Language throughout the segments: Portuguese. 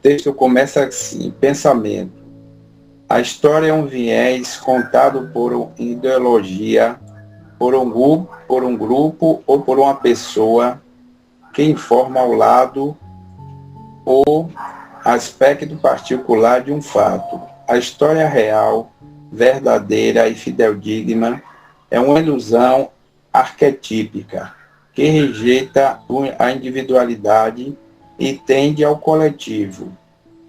texto começa assim: pensamento. A história é um viés contado por uma ideologia, por um grupo ou por uma pessoa que informa ao lado ou aspecto particular de um fato. A história real, verdadeira e fidedigna é uma ilusão arquetípica que rejeita a individualidade e tende ao coletivo.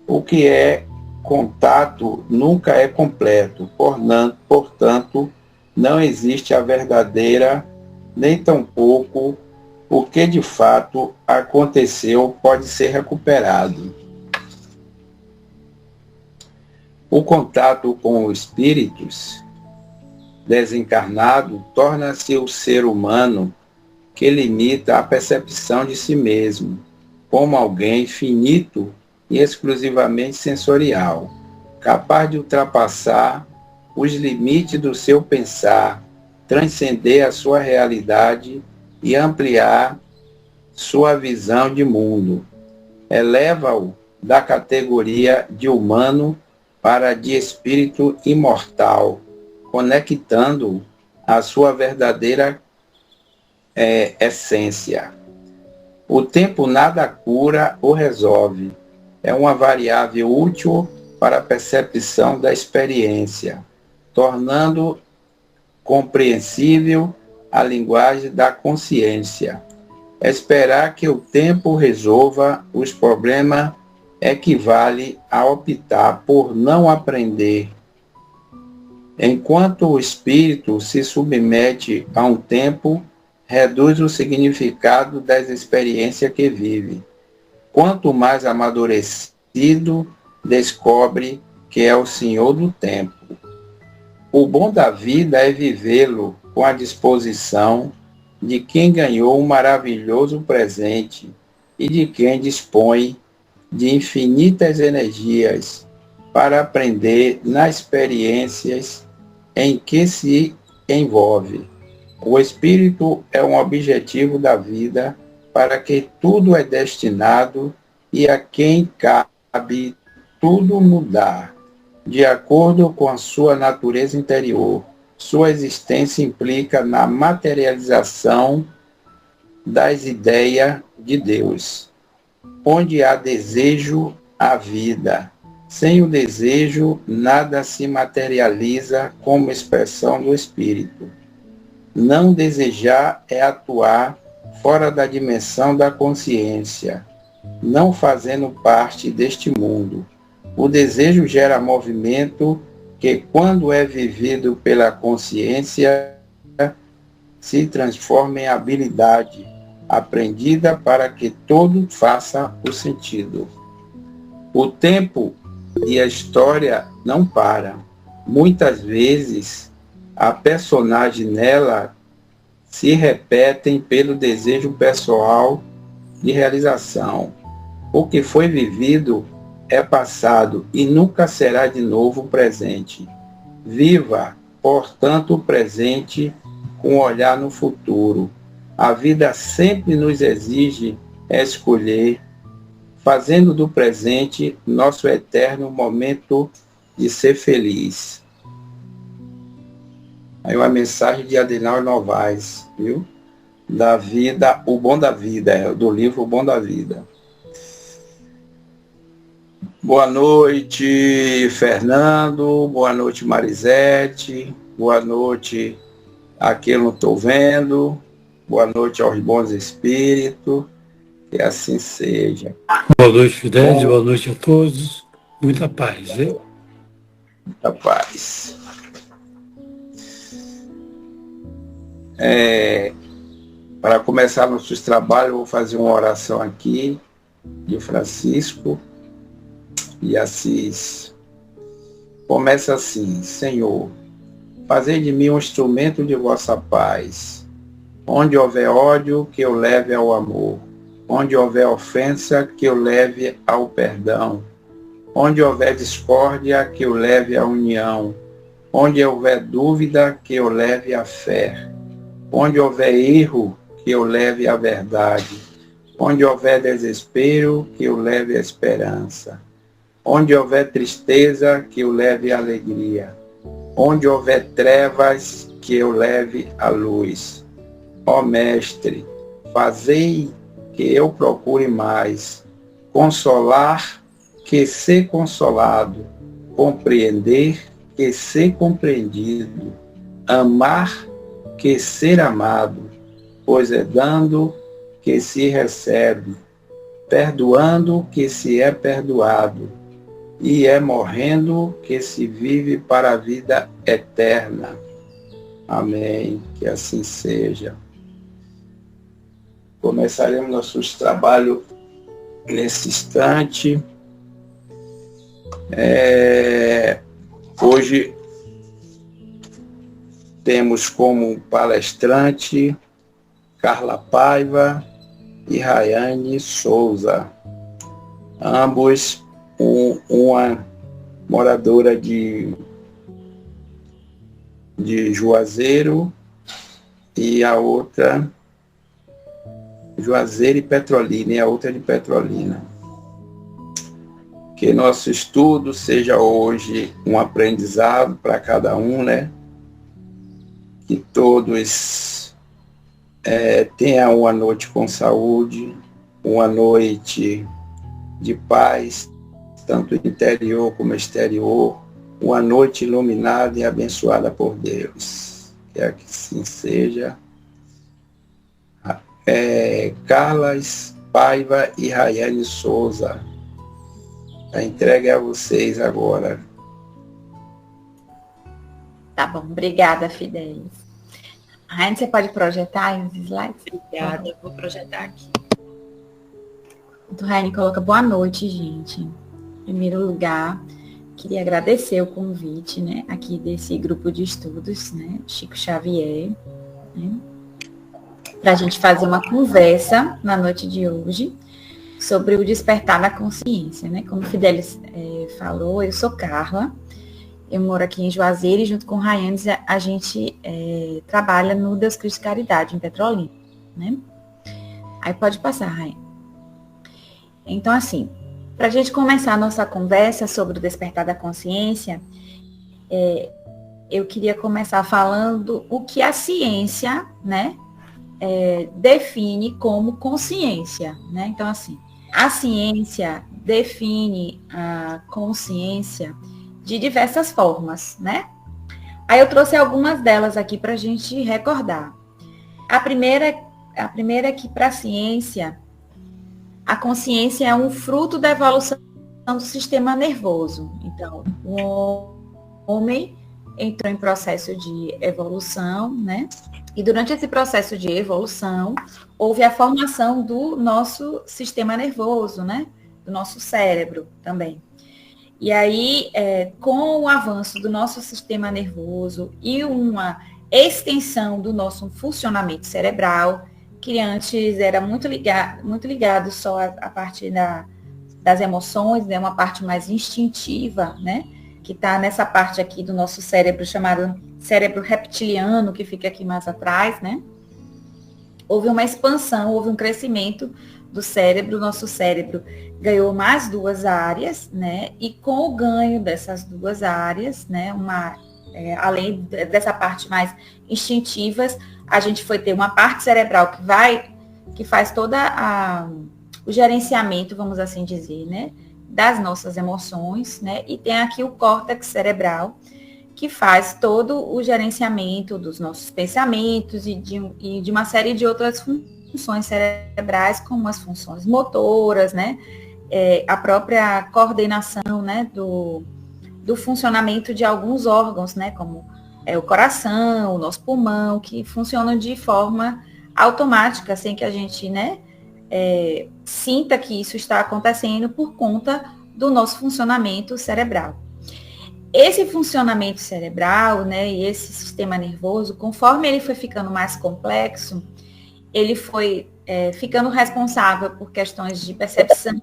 O que é contato nunca é completo, portanto, não existe a verdadeira, nem tampouco o que de fato aconteceu pode ser recuperado. O contato com os espíritos desencarnado torna-se o ser humano que limita a percepção de si mesmo, como alguém finito e exclusivamente sensorial, capaz de ultrapassar os limites do seu pensar, transcender a sua realidade e ampliar sua visão de mundo. Eleva-o da categoria de humano para de espírito imortal, conectando-o à sua verdadeira essência. O tempo nada cura ou resolve. É uma variável útil para a percepção da experiência, tornando compreensível a linguagem da consciência. Esperar que o tempo resolva os problemas equivale a optar por não aprender. Enquanto o espírito se submete a um tempo, reduz o significado das experiências que vive. Quanto mais amadurecido, descobre que é o senhor do tempo. O bom da vida é vivê-lo com a disposição de quem ganhou um maravilhoso presente e de quem dispõe de infinitas energias para aprender nas experiências em que se envolve. O espírito é um objetivo da vida para que tudo é destinado e a quem cabe tudo mudar, de acordo com a sua natureza interior. Sua existência implica na materialização das ideias de Deus. Onde há desejo, há vida. Sem o desejo, nada se materializa como expressão do espírito. Não desejar é atuar fora da dimensão da consciência, não fazendo parte deste mundo. O desejo gera movimento que, quando é vivido pela consciência, se transforma em habilidade aprendida para que todo faça o sentido. O tempo e a história não param. Muitas vezes, a personagem nela se repetem pelo desejo pessoal de realização. O que foi vivido é passado e nunca será de novo presente. Viva, portanto, o presente com um olhar no futuro. A vida sempre nos exige escolher, fazendo do presente nosso eterno momento de ser feliz. Aí uma mensagem de Adenauer Novaes, viu? Da vida, O Bom da Vida, do livro O Bom da Vida. Boa noite, Fernando. Boa noite, Marisete. Boa noite a quem eu não estou vendo. Boa noite aos bons espíritos. Que assim seja. Boa noite, Fidel. Boa noite a todos. Muita paz, viu? Muita paz. Para começar nossos trabalhos, eu vou fazer uma oração aqui de Francisco de Assis. Começa assim: Senhor, fazei de mim um instrumento de vossa paz. Onde houver ódio, que eu leve ao amor. Onde houver ofensa, que eu leve ao perdão. Onde houver discórdia, que eu leve à união. Onde houver dúvida, que eu leve à fé. Onde houver erro, que eu leve à verdade. Onde houver desespero, que eu leve a esperança. Onde houver tristeza, que eu leve a alegria. Onde houver trevas, que eu leve a luz. Ó Mestre, fazei que eu procure mais, consolar que ser consolado, compreender que ser compreendido, amar que ser amado, pois é dando que se recebe, perdoando que se é perdoado, e é morrendo que se vive para a vida eterna. Amém. Que assim seja. Começaremos nossos trabalhos nesse instante. Hoje temos como palestrante Carla Paiva e Rayane Souza, ambos uma moradora de Juazeiro e a outra Juazeiro e Petrolina, e a outra de Petrolina. Que nosso estudo seja hoje um aprendizado para cada um, né? Que todos tenham uma noite com saúde, uma noite de paz, tanto interior como exterior, uma noite iluminada e abençoada por Deus. Que assim seja. Carlas Paiva e Rayane Souza. A entrega é a vocês agora. Tá bom, obrigada, Fidelis. Rayane, você pode projetar os slides? Obrigada, vou projetar aqui. Então, Rayane coloca boa noite, gente. Em primeiro lugar, queria agradecer o convite, né, aqui desse grupo de estudos, né, Chico Xavier, né, para a gente fazer uma conversa na noite de hoje sobre o despertar da consciência, né? Como o Fidelis falou, eu sou Carla, eu moro aqui em Juazeiro e junto com o Rayane a gente trabalha no Deus Cristo Caridade, em Petrolina, né? Aí pode passar, Rayane. Então, assim, para a gente começar a nossa conversa sobre o despertar da consciência, eu queria começar falando o que a ciência, né, define como consciência, né? Então, assim, a ciência define a consciência de diversas formas, né? Aí eu trouxe algumas delas aqui para a gente recordar. A primeira é que para a ciência, a consciência é um fruto da evolução do sistema nervoso. Então, o homem entrou em processo de evolução, né? E durante esse processo de evolução, houve a formação do nosso sistema nervoso, né? Do nosso cérebro também. E aí, com o avanço do nosso sistema nervoso e uma extensão do nosso funcionamento cerebral, que antes era muito ligado só à parte das emoções, né? Uma parte mais instintiva, né? Que está nessa parte aqui do nosso cérebro chamado cérebro reptiliano, que fica aqui mais atrás, né? Houve uma expansão, houve um crescimento do cérebro, nosso cérebro ganhou mais duas áreas, né? E com o ganho dessas duas áreas, né? Além dessa parte mais instintivas, a gente foi ter uma parte cerebral que faz toda o gerenciamento, vamos assim dizer, né? Das nossas emoções, né? E tem aqui o córtex cerebral, que faz todo o gerenciamento dos nossos pensamentos e de uma série de outras funções cerebrais, como as funções motoras, né? A própria coordenação, né? Do funcionamento de alguns órgãos, né? Como o coração, o nosso pulmão, que funcionam de forma automática, sem que a gente, né? Sinta que isso está acontecendo por conta do nosso funcionamento cerebral. Esse funcionamento cerebral, né, e esse sistema nervoso, conforme ele foi ficando mais complexo, ele foi ficando responsável por questões de percepção,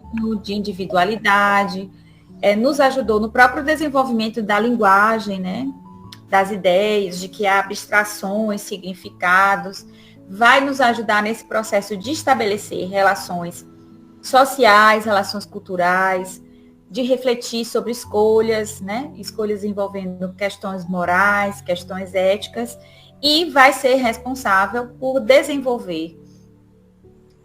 de individualidade, nos ajudou no próprio desenvolvimento da linguagem, né, das ideias, de que há abstrações, significados, vai nos ajudar nesse processo de estabelecer relações sociais, relações culturais, de refletir sobre escolhas, né? Escolhas envolvendo questões morais, questões éticas, e vai ser responsável por desenvolver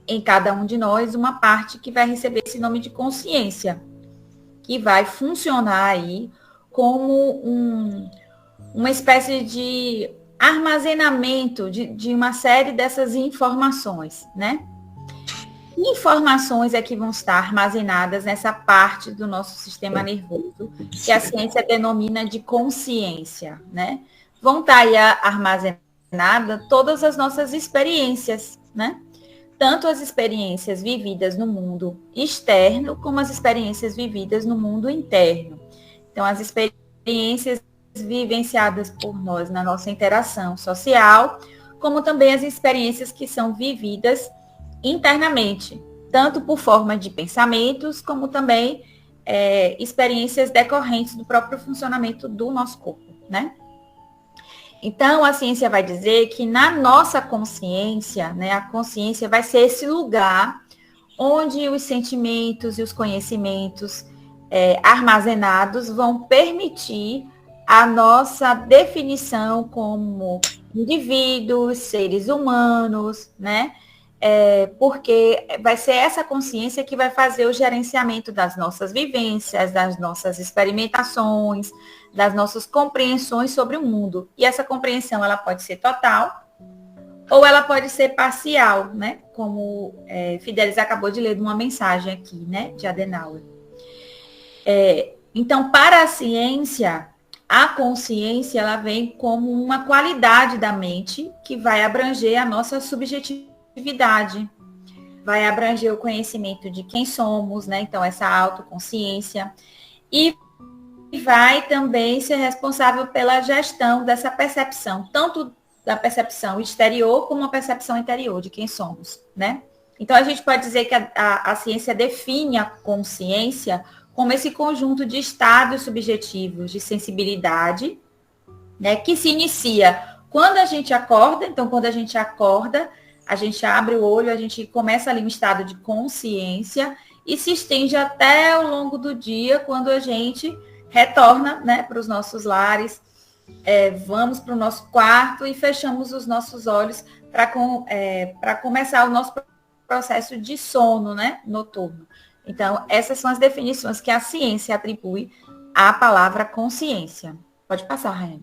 em cada um de nós uma parte que vai receber esse nome de consciência, que vai funcionar aí como uma espécie de armazenamento de uma série dessas informações, né? Que informações é que vão estar armazenadas nessa parte do nosso sistema nervoso, que a ciência denomina de consciência, né? Vão estar aí armazenadas todas as nossas experiências, né? Tanto as experiências vividas no mundo externo, como as experiências vividas no mundo interno. Então, as experiências vivenciadas por nós na nossa interação social, como também as experiências que são vividas internamente, tanto por forma de pensamentos, como também experiências decorrentes do próprio funcionamento do nosso corpo, né? Então, a ciência vai dizer que na nossa consciência, né, a consciência vai ser esse lugar onde os sentimentos e os conhecimentos armazenados vão permitir a nossa definição como indivíduos, seres humanos, né? Porque vai ser essa consciência que vai fazer o gerenciamento das nossas vivências, das nossas experimentações, das nossas compreensões sobre o mundo. E essa compreensão, ela pode ser total ou ela pode ser parcial, né? Como Fidelis acabou de ler de uma mensagem aqui, né? De Adenauer. Então, para a ciência, a consciência, ela vem como uma qualidade da mente que vai abranger a nossa subjetividade, vai abranger o conhecimento de quem somos, né? Então, essa autoconsciência, e vai também ser responsável pela gestão dessa percepção, tanto da percepção exterior como a percepção interior de quem somos, né? Então, a gente pode dizer que a ciência define a consciência como esse conjunto de estados subjetivos de sensibilidade, né, que se inicia quando a gente acorda. Então, quando a gente acorda, a gente abre o olho, a gente começa ali um estado de consciência e se estende até o longo do dia, quando a gente retorna, né, para os nossos lares, vamos para o nosso quarto e fechamos os nossos olhos para começar o nosso processo de sono, né, noturno. Então, essas são as definições que a ciência atribui à palavra consciência. Pode passar, Rainha.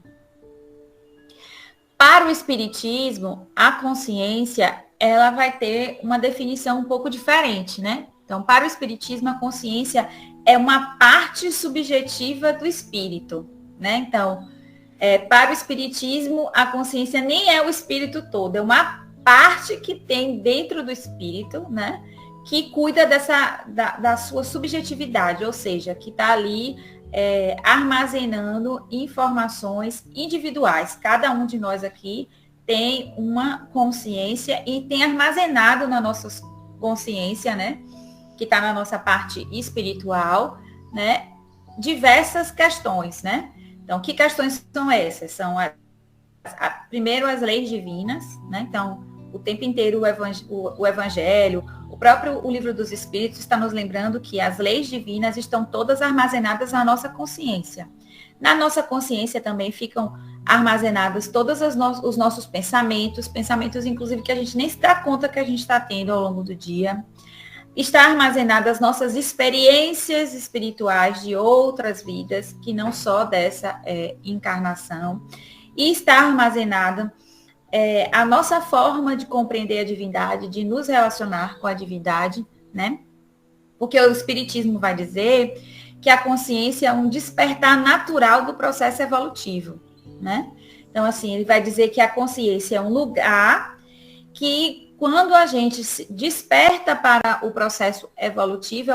Para o espiritismo, a consciência, ela vai ter uma definição um pouco diferente, né? Então, para o espiritismo, a consciência é uma parte subjetiva do espírito, né? Então, para o espiritismo, a consciência nem é o espírito todo, é uma parte que tem dentro do espírito, né? Que cuida da sua subjetividade, ou seja, que está ali armazenando informações individuais. Cada um de nós aqui tem uma consciência e tem armazenado na nossa consciência, né, que está na nossa parte espiritual, né, diversas questões, né? Então, que questões são essas? São, primeiro, as leis divinas, né? Então, o tempo inteiro o Evangelho, o livro dos Espíritos está nos lembrando que as leis divinas estão todas armazenadas na nossa consciência. Na nossa consciência também ficam armazenados todos os nossos pensamentos inclusive que a gente nem se dá conta que a gente está tendo ao longo do dia. Está armazenadas as nossas experiências espirituais de outras vidas, que não só dessa encarnação. E está armazenada a nossa forma de compreender a divindade, de nos relacionar com a divindade, né? Porque o Espiritismo vai dizer que a consciência é um despertar natural do processo evolutivo, né? Então, assim, ele vai dizer que a consciência é um lugar que, quando a gente se desperta para o processo evolutivo,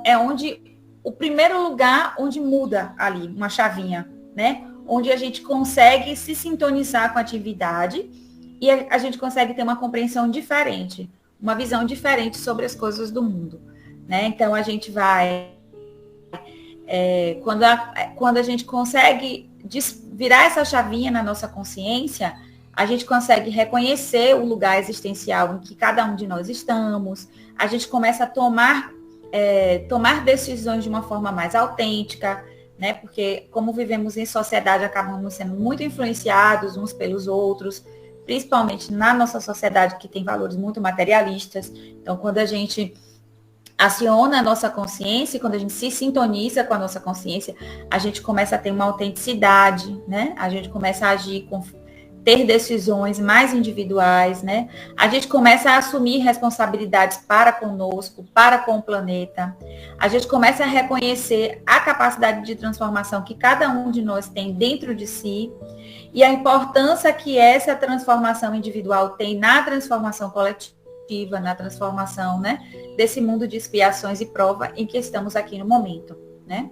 é onde o primeiro lugar onde muda ali uma chavinha, né? Onde a gente consegue se sintonizar com a atividade e a gente consegue ter uma compreensão diferente, uma visão diferente sobre as coisas do mundo, né? Então, a gente vai... quando a gente consegue virar essa chavinha na nossa consciência, a gente consegue reconhecer o lugar existencial em que cada um de nós estamos, a gente começa a tomar decisões de uma forma mais autêntica, né? Porque como vivemos em sociedade, acabamos sendo muito influenciados uns pelos outros, principalmente na nossa sociedade que tem valores muito materialistas. Então, quando a gente aciona a nossa consciência, quando a gente se sintoniza com a nossa consciência, a gente começa a ter uma autenticidade, né? A gente começa a agir ter decisões mais individuais, né? A gente começa a assumir responsabilidades para conosco, para com o planeta. A gente começa a reconhecer a capacidade de transformação que cada um de nós tem dentro de si e a importância que essa transformação individual tem na transformação coletiva, na transformação, né, desse mundo de expiações e prova em que estamos aqui no momento, né?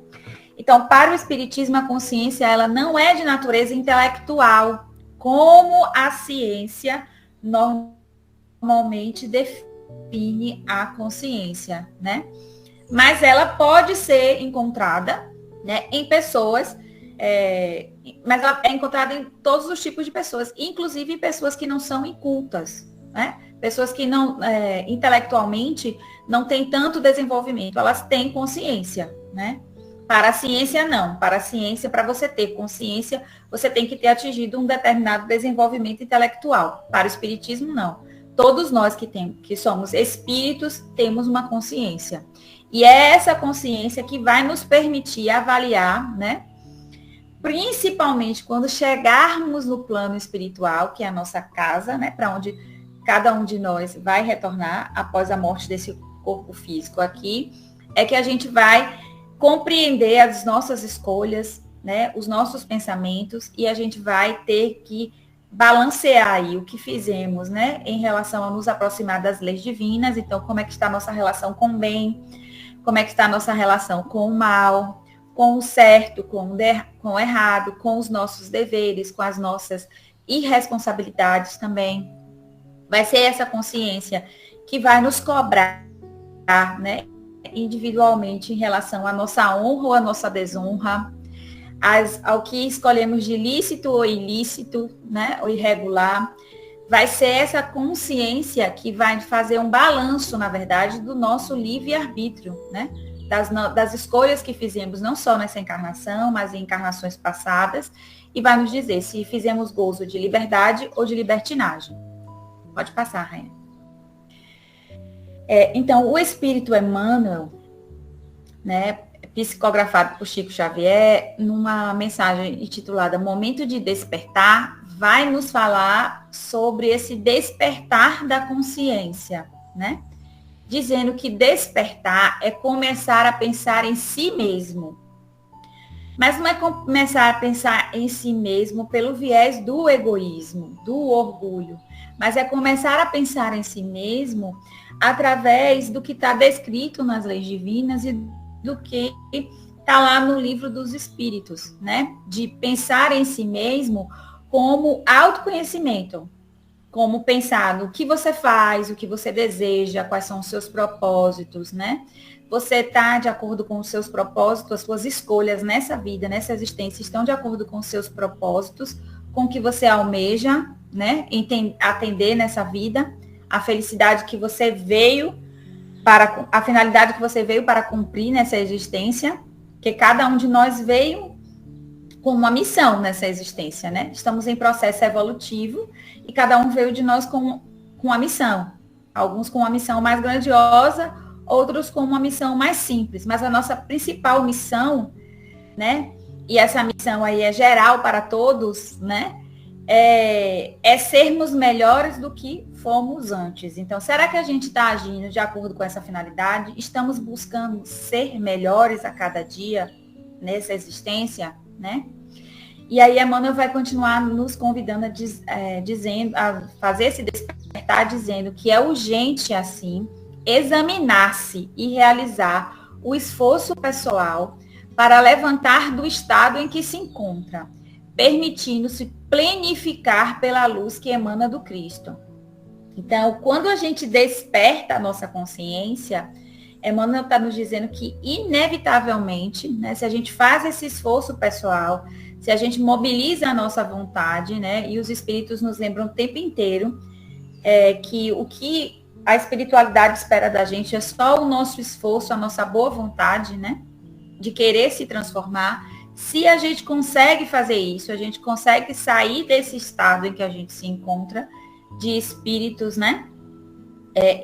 Então, para o Espiritismo, a consciência ela não é de natureza intelectual, como a ciência normalmente define a consciência, né? Mas ela pode ser encontrada, né, em pessoas, mas ela é encontrada em todos os tipos de pessoas, inclusive em pessoas que não são incultas, né? Pessoas que não, intelectualmente, não têm tanto desenvolvimento, elas têm consciência, né? Para a ciência, não. Para a ciência, para você ter consciência, você tem que ter atingido um determinado desenvolvimento intelectual. Para o espiritismo, não. Todos nós que somos espíritos, temos uma consciência. E é essa consciência que vai nos permitir avaliar, né? Principalmente quando chegarmos no plano espiritual, que é a nossa casa, né? Para onde cada um de nós vai retornar após a morte desse corpo físico aqui, é que a gente vai compreender as nossas escolhas, né, os nossos pensamentos, e a gente vai ter que balancear aí o que fizemos, né, em relação a nos aproximar das leis divinas. Então, como é que está a nossa relação com o bem, como é que está a nossa relação com o mal, com o certo, com o errado, com os nossos deveres, com as nossas irresponsabilidades também. Vai ser essa consciência que vai nos cobrar, né, individualmente em relação à nossa honra ou à nossa desonra, ao que escolhemos de lícito ou ilícito, né, ou irregular. Vai ser essa consciência que vai fazer um balanço, na verdade, do nosso livre-arbítrio, né, das escolhas que fizemos, não só nessa encarnação, mas em encarnações passadas, e vai nos dizer se fizemos gozo de liberdade ou de libertinagem. Pode passar, Rainha. Então, o Espírito Emmanuel, né, psicografado por Chico Xavier, numa mensagem intitulada Momento de Despertar, vai nos falar sobre esse despertar da consciência, né? Dizendo que despertar é começar a pensar em si mesmo. Mas não é começar a pensar em si mesmo pelo viés do egoísmo, do orgulho, mas é começar a pensar em si mesmo através do que está descrito nas leis divinas e do que está lá no livro dos Espíritos, né? De pensar em si mesmo como autoconhecimento, como pensar no que você faz, o que você deseja, quais são os seus propósitos, né? Você está de acordo com os seus propósitos, as suas escolhas nessa vida, nessa existência, estão de acordo com os seus propósitos, com o que você almeja, né? Atender nessa vida, a felicidade que você veio a finalidade que você veio para cumprir nessa existência, que cada um de nós veio com uma missão nessa existência, né? Estamos em processo evolutivo e cada um veio de nós com uma missão. Alguns com uma missão mais grandiosa, outros com uma missão mais simples. Mas a nossa principal missão, né? E essa missão aí é geral para todos, né? É sermos melhores do que fomos antes. Então, será que a gente está agindo de acordo com essa finalidade? Estamos buscando ser melhores a cada dia nessa existência, né? E aí, Emmanuel vai continuar nos convidando a fazer esse despertar, dizendo que é urgente, assim, examinar-se e realizar o esforço pessoal para levantar do estado em que se encontra, permitindo-se plenificar pela luz que emana do Cristo. Então, quando a gente desperta a nossa consciência, Emmanuel está nos dizendo que, inevitavelmente, né, se a gente faz esse esforço pessoal, se a gente mobiliza a nossa vontade, né, e os espíritos nos lembram o tempo inteiro que o que a espiritualidade espera da gente é só o nosso esforço, a nossa boa vontade, né, de querer se transformar. Se a gente consegue fazer isso, a gente consegue sair desse estado em que a gente se encontra, de espíritos, né,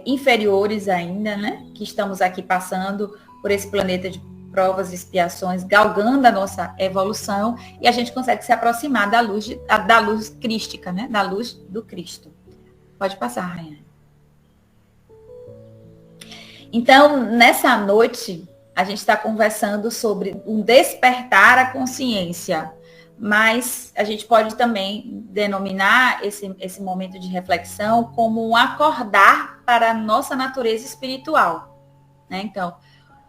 inferiores ainda, né, que estamos aqui passando por esse planeta de provas e expiações, galgando a nossa evolução, e a gente consegue se aproximar da luz crística, né, da luz do Cristo. Pode passar, Rainha. Então, nessa noite, a gente está conversando sobre um despertar a consciência, mas a gente pode também denominar esse momento de reflexão como um acordar para a nossa natureza espiritual, né? Então,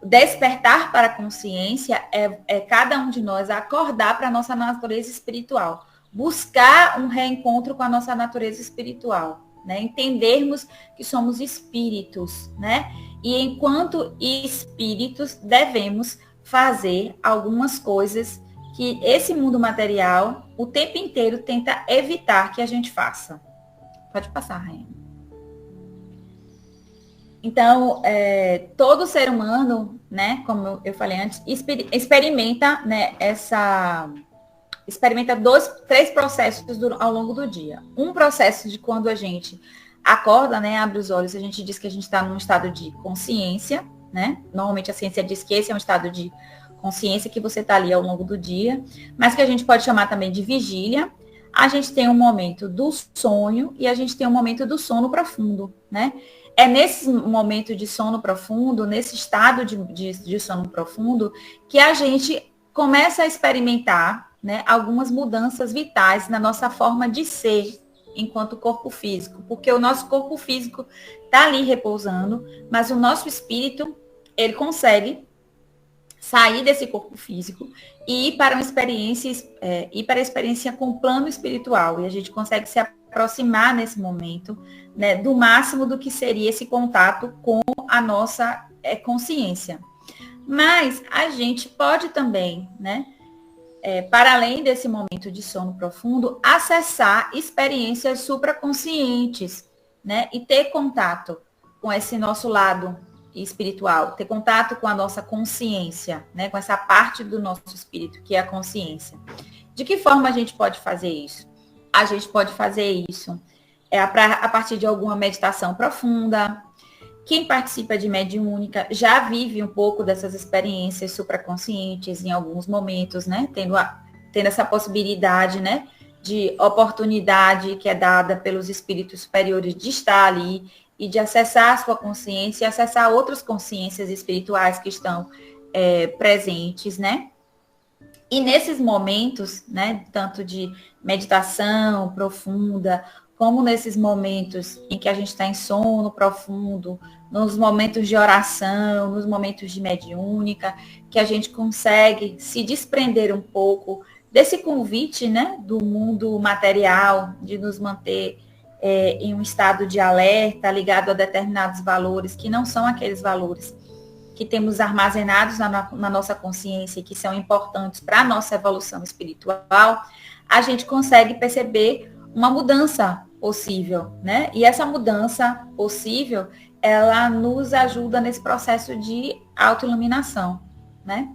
o despertar para a consciência é cada um de nós acordar para a nossa natureza espiritual, buscar um reencontro com a nossa natureza espiritual, né? Entendermos que somos espíritos, né? E enquanto espíritos devemos fazer algumas coisas que esse mundo material o tempo inteiro tenta evitar que a gente faça. Pode passar, Rainha. Então, todo ser humano, né, como eu falei antes, experimenta, né, experimenta três processos ao longo do dia. Um processo de quando a gente acorda, né, abre os olhos, a gente diz que a gente está num estado de consciência, né? Normalmente a ciência diz que esse é um estado de consciência que você está ali ao longo do dia, mas que a gente pode chamar também de vigília. A gente tem um momento do sonho e a gente tem um momento do sono profundo, né? É nesse momento de sono profundo, nesse estado de sono profundo, que a gente começa a experimentar, né, algumas mudanças vitais na nossa forma de ser enquanto corpo físico, porque o nosso corpo físico está ali repousando, mas o nosso espírito, ele consegue sair desse corpo físico e ir para uma experiência, a experiência com o plano espiritual, e a gente consegue se aproximar nesse momento, né, do máximo do que seria esse contato com a nossa consciência. Mas a gente pode também, né, para além desse momento de sono profundo, acessar experiências supraconscientes, né, e ter contato com esse nosso lado espiritual, ter contato com a nossa consciência, né, com essa parte do nosso espírito, que é a consciência. De que forma a gente pode fazer isso? A gente pode fazer isso a partir de alguma meditação profunda. Quem participa de mediúnica já vive um pouco dessas experiências supraconscientes em alguns momentos, né? Tendo essa possibilidade, né, de oportunidade que é dada pelos espíritos superiores de estar ali e de acessar a sua consciência e acessar outras consciências espirituais que estão presentes, né? E nesses momentos, né, tanto de meditação profunda, como nesses momentos em que a gente está em sono profundo, nos momentos de oração, nos momentos de mediúnica, que a gente consegue se desprender um pouco desse convite, né, do mundo material, de nos manter em um estado de alerta, ligado a determinados valores, que não são aqueles valores que temos armazenados na nossa consciência e que são importantes para a nossa evolução espiritual, a gente consegue perceber uma mudança possível, né? E essa mudança possível, ela nos ajuda nesse processo de autoiluminação, né?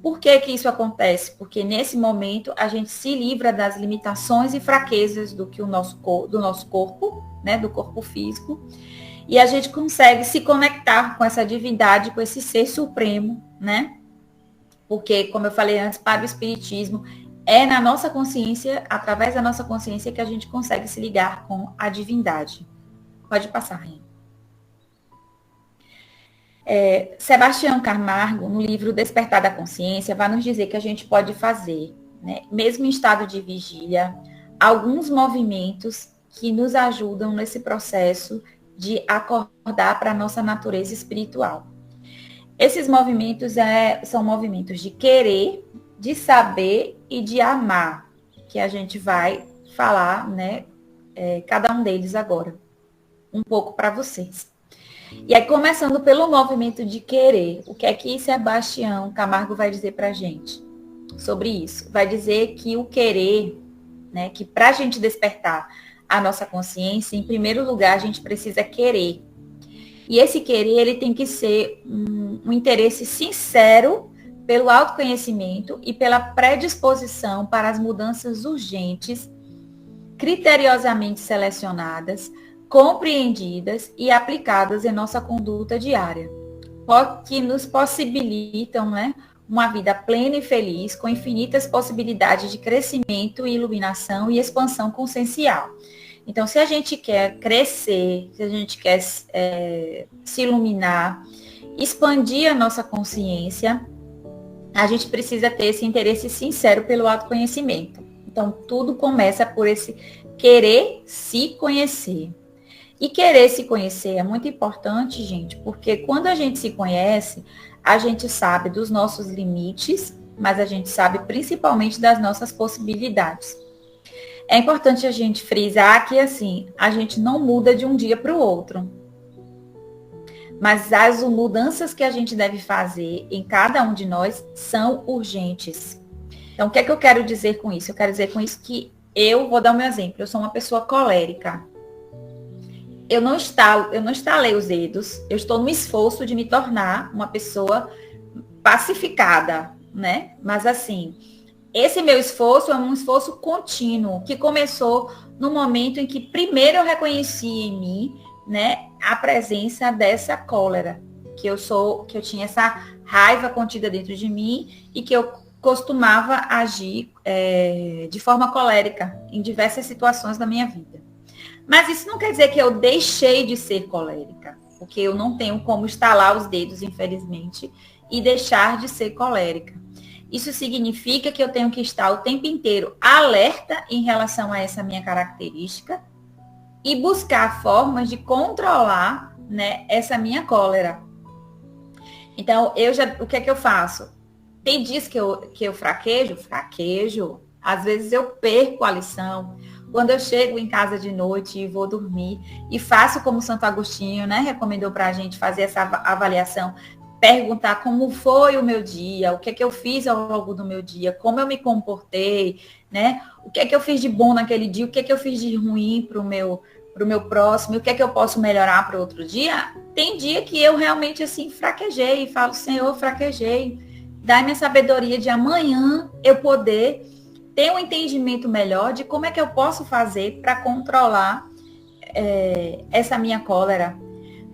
Por que que isso acontece? Porque nesse momento a gente se livra das limitações e fraquezas do nosso corpo, né? Do corpo físico, e a gente consegue se conectar com essa divindade, com esse ser supremo, né? Porque, como eu falei antes, para o Espiritismo, é na nossa consciência, através da nossa consciência, que a gente consegue se ligar com a divindade. Pode passar, Rainha. Sebastião Camargo, no livro Despertar da Consciência, vai nos dizer que a gente pode fazer, né, mesmo em estado de vigília, alguns movimentos que nos ajudam nesse processo de acordar para a nossa natureza espiritual. Esses movimentos são movimentos de querer, de saber e de amar, que a gente vai falar, né, cada um deles agora, um pouco para vocês. E aí, começando pelo movimento de querer, o que é que Sebastião Camargo vai dizer para a gente sobre isso? Vai dizer que o querer, né, que para a gente despertar a nossa consciência, em primeiro lugar, a gente precisa querer. E esse querer, ele tem que ser um interesse sincero pelo autoconhecimento e pela predisposição para as mudanças urgentes, criteriosamente selecionadas, compreendidas e aplicadas em nossa conduta diária, que nos possibilitam, né, uma vida plena e feliz, com infinitas possibilidades de crescimento, iluminação e expansão consciencial. Então, se a gente quer crescer, se a gente quer se iluminar, expandir a nossa consciência, a gente precisa ter esse interesse sincero pelo autoconhecimento. Então, tudo começa por esse querer se conhecer. E querer se conhecer é muito importante, gente, porque quando a gente se conhece, a gente sabe dos nossos limites, mas a gente sabe principalmente das nossas possibilidades. É importante a gente frisar que, assim, a gente não muda de um dia para o outro. Mas as mudanças que a gente deve fazer em cada um de nós são urgentes. Então, o que é que eu quero dizer com isso? Eu quero dizer com isso que eu vou dar o meu exemplo. Eu sou uma pessoa colérica. Eu não estalei os dedos. Eu estou no esforço de me tornar uma pessoa pacificada, né? Mas, assim, esse meu esforço é um esforço contínuo, que começou no momento em que primeiro eu reconheci em mim, né, a presença dessa cólera, que eu tinha essa raiva contida dentro de mim e que eu costumava agir de forma colérica em diversas situações da minha vida. Mas isso não quer dizer que eu deixei de ser colérica, porque eu não tenho como estalar os dedos, infelizmente, e deixar de ser colérica. Isso significa que eu tenho que estar o tempo inteiro alerta em relação a essa minha característica e buscar formas de controlar, né, essa minha cólera. Então, o que é que eu faço? Tem dias que eu fraquejo. Às vezes eu perco a lição. Quando eu chego em casa de noite e vou dormir e faço como Santo Agostinho, né, recomendou para a gente fazer essa avaliação, perguntar como foi o meu dia, o que é que eu fiz ao longo do meu dia, como eu me comportei, né, o que é que eu fiz de bom naquele dia, o que é que eu fiz de ruim para o meu próximo, o que é que eu posso melhorar para outro dia. Tem dia que eu realmente, assim, fraquejei e falo, Senhor, fraquejei, dá-me a sabedoria de amanhã eu poder ter um entendimento melhor de como é que eu posso fazer para controlar essa minha cólera,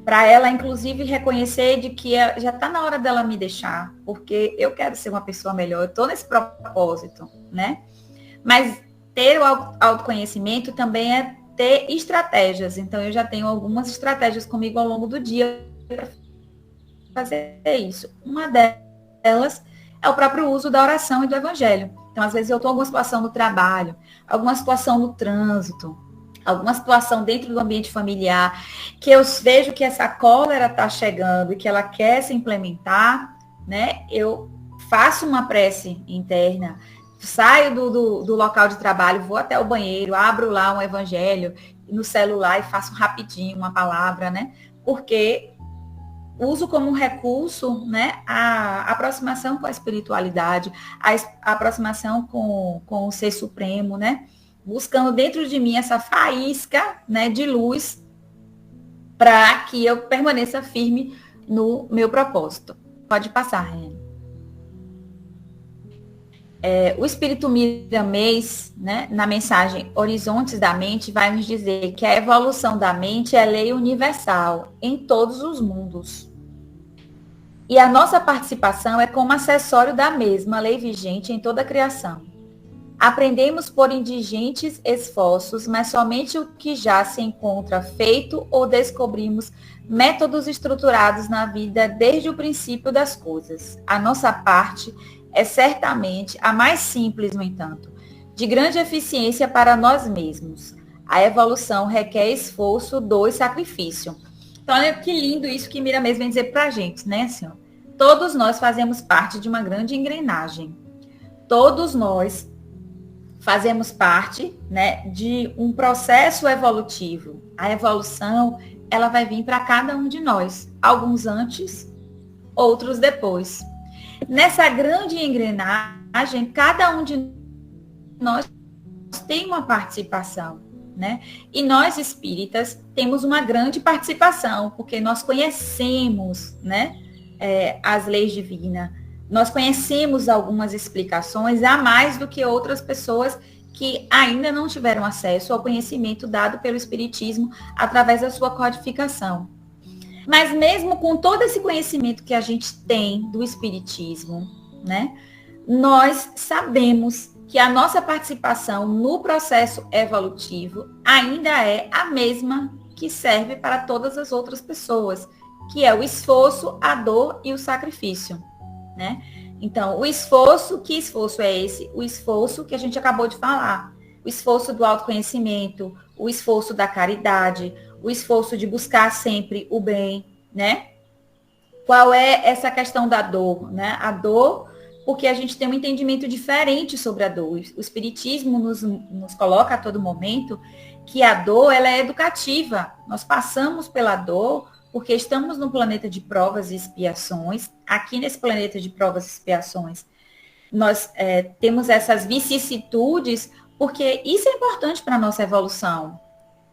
para ela, inclusive, reconhecer de que já está na hora dela me deixar, porque eu quero ser uma pessoa melhor, eu estou nesse propósito, né? Mas ter o autoconhecimento também é ter estratégias. Então, eu já tenho algumas estratégias comigo ao longo do dia para fazer isso. Uma delas é o próprio uso da oração e do evangelho. Então, às vezes, eu estou em alguma situação no trabalho, alguma situação no trânsito, alguma situação dentro do ambiente familiar, que eu vejo que essa cólera está chegando e que ela quer se implementar, né? Eu faço uma prece interna, saio do local de trabalho, vou até o banheiro, abro lá um evangelho no celular e faço rapidinho uma palavra, né? Porque uso como um recurso, né, a aproximação com a espiritualidade, a aproximação com o Ser Supremo, né? Buscando dentro de mim essa faísca, né, de luz para que eu permaneça firme no meu propósito. Pode passar, Renan. O Espírito Miramês, né, na mensagem Horizontes da Mente, vai nos dizer que a evolução da mente é lei universal em todos os mundos. E a nossa participação é como acessório da mesma lei vigente em toda a criação. Aprendemos por indigentes esforços, mas somente o que já se encontra feito ou descobrimos métodos estruturados na vida desde o princípio das coisas. A nossa parte é certamente a mais simples, no entanto, de grande eficiência para nós mesmos. A evolução requer esforço, dor e sacrifício. Então, olha que lindo isso que Miramês vem dizer para a gente, né, senhor? Todos nós fazemos parte de uma grande engrenagem. Todos nós fazemos parte, né, de um processo evolutivo. A evolução ela vai vir para cada um de nós, alguns antes, outros depois. Nessa grande engrenagem, cada um de nós tem uma participação, né? E nós espíritas temos uma grande participação, porque nós conhecemos, né, as leis divinas, nós conhecemos algumas explicações a mais do que outras pessoas que ainda não tiveram acesso ao conhecimento dado pelo Espiritismo através da sua codificação. Mas mesmo com todo esse conhecimento que a gente tem do Espiritismo, né, nós sabemos que a nossa participação no processo evolutivo ainda é a mesma que serve para todas as outras pessoas, que é o esforço, a dor e o sacrifício, né? Então, o esforço, que esforço é esse? O esforço que a gente acabou de falar, o esforço do autoconhecimento, o esforço da caridade, o esforço de buscar sempre o bem, né? Qual é essa questão da dor, né? A dor, porque a gente tem um entendimento diferente sobre a dor. O Espiritismo nos coloca a todo momento que a dor, ela é educativa. Nós passamos pela dor porque estamos no planeta de provas e expiações. Aqui nesse planeta de provas e expiações, nós temos essas vicissitudes, porque isso é importante para a nossa evolução.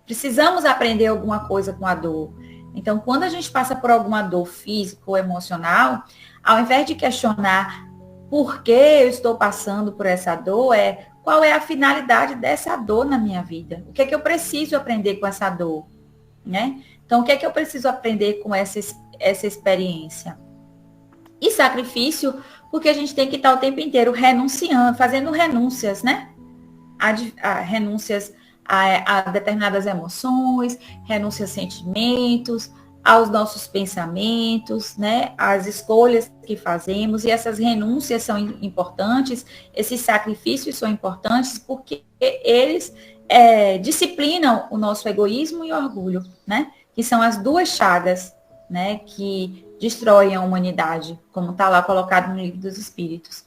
Precisamos aprender alguma coisa com a dor. Então, quando a gente passa por alguma dor física ou emocional, ao invés de questionar por que eu estou passando por essa dor, qual é a finalidade dessa dor na minha vida? O que é que eu preciso aprender com essa dor? Né? Então, o que é que eu preciso aprender com essa experiência? E sacrifício, porque a gente tem que estar o tempo inteiro renunciando, fazendo renúncias, né? Renúncias a determinadas emoções, renúncias a sentimentos, aos nossos pensamentos, né? As escolhas que fazemos, e essas renúncias são importantes, esses sacrifícios são importantes porque eles disciplinam o nosso egoísmo e orgulho, né? Que são as duas chagas, né? Que destroem a humanidade, como está lá colocado no Livro dos Espíritos.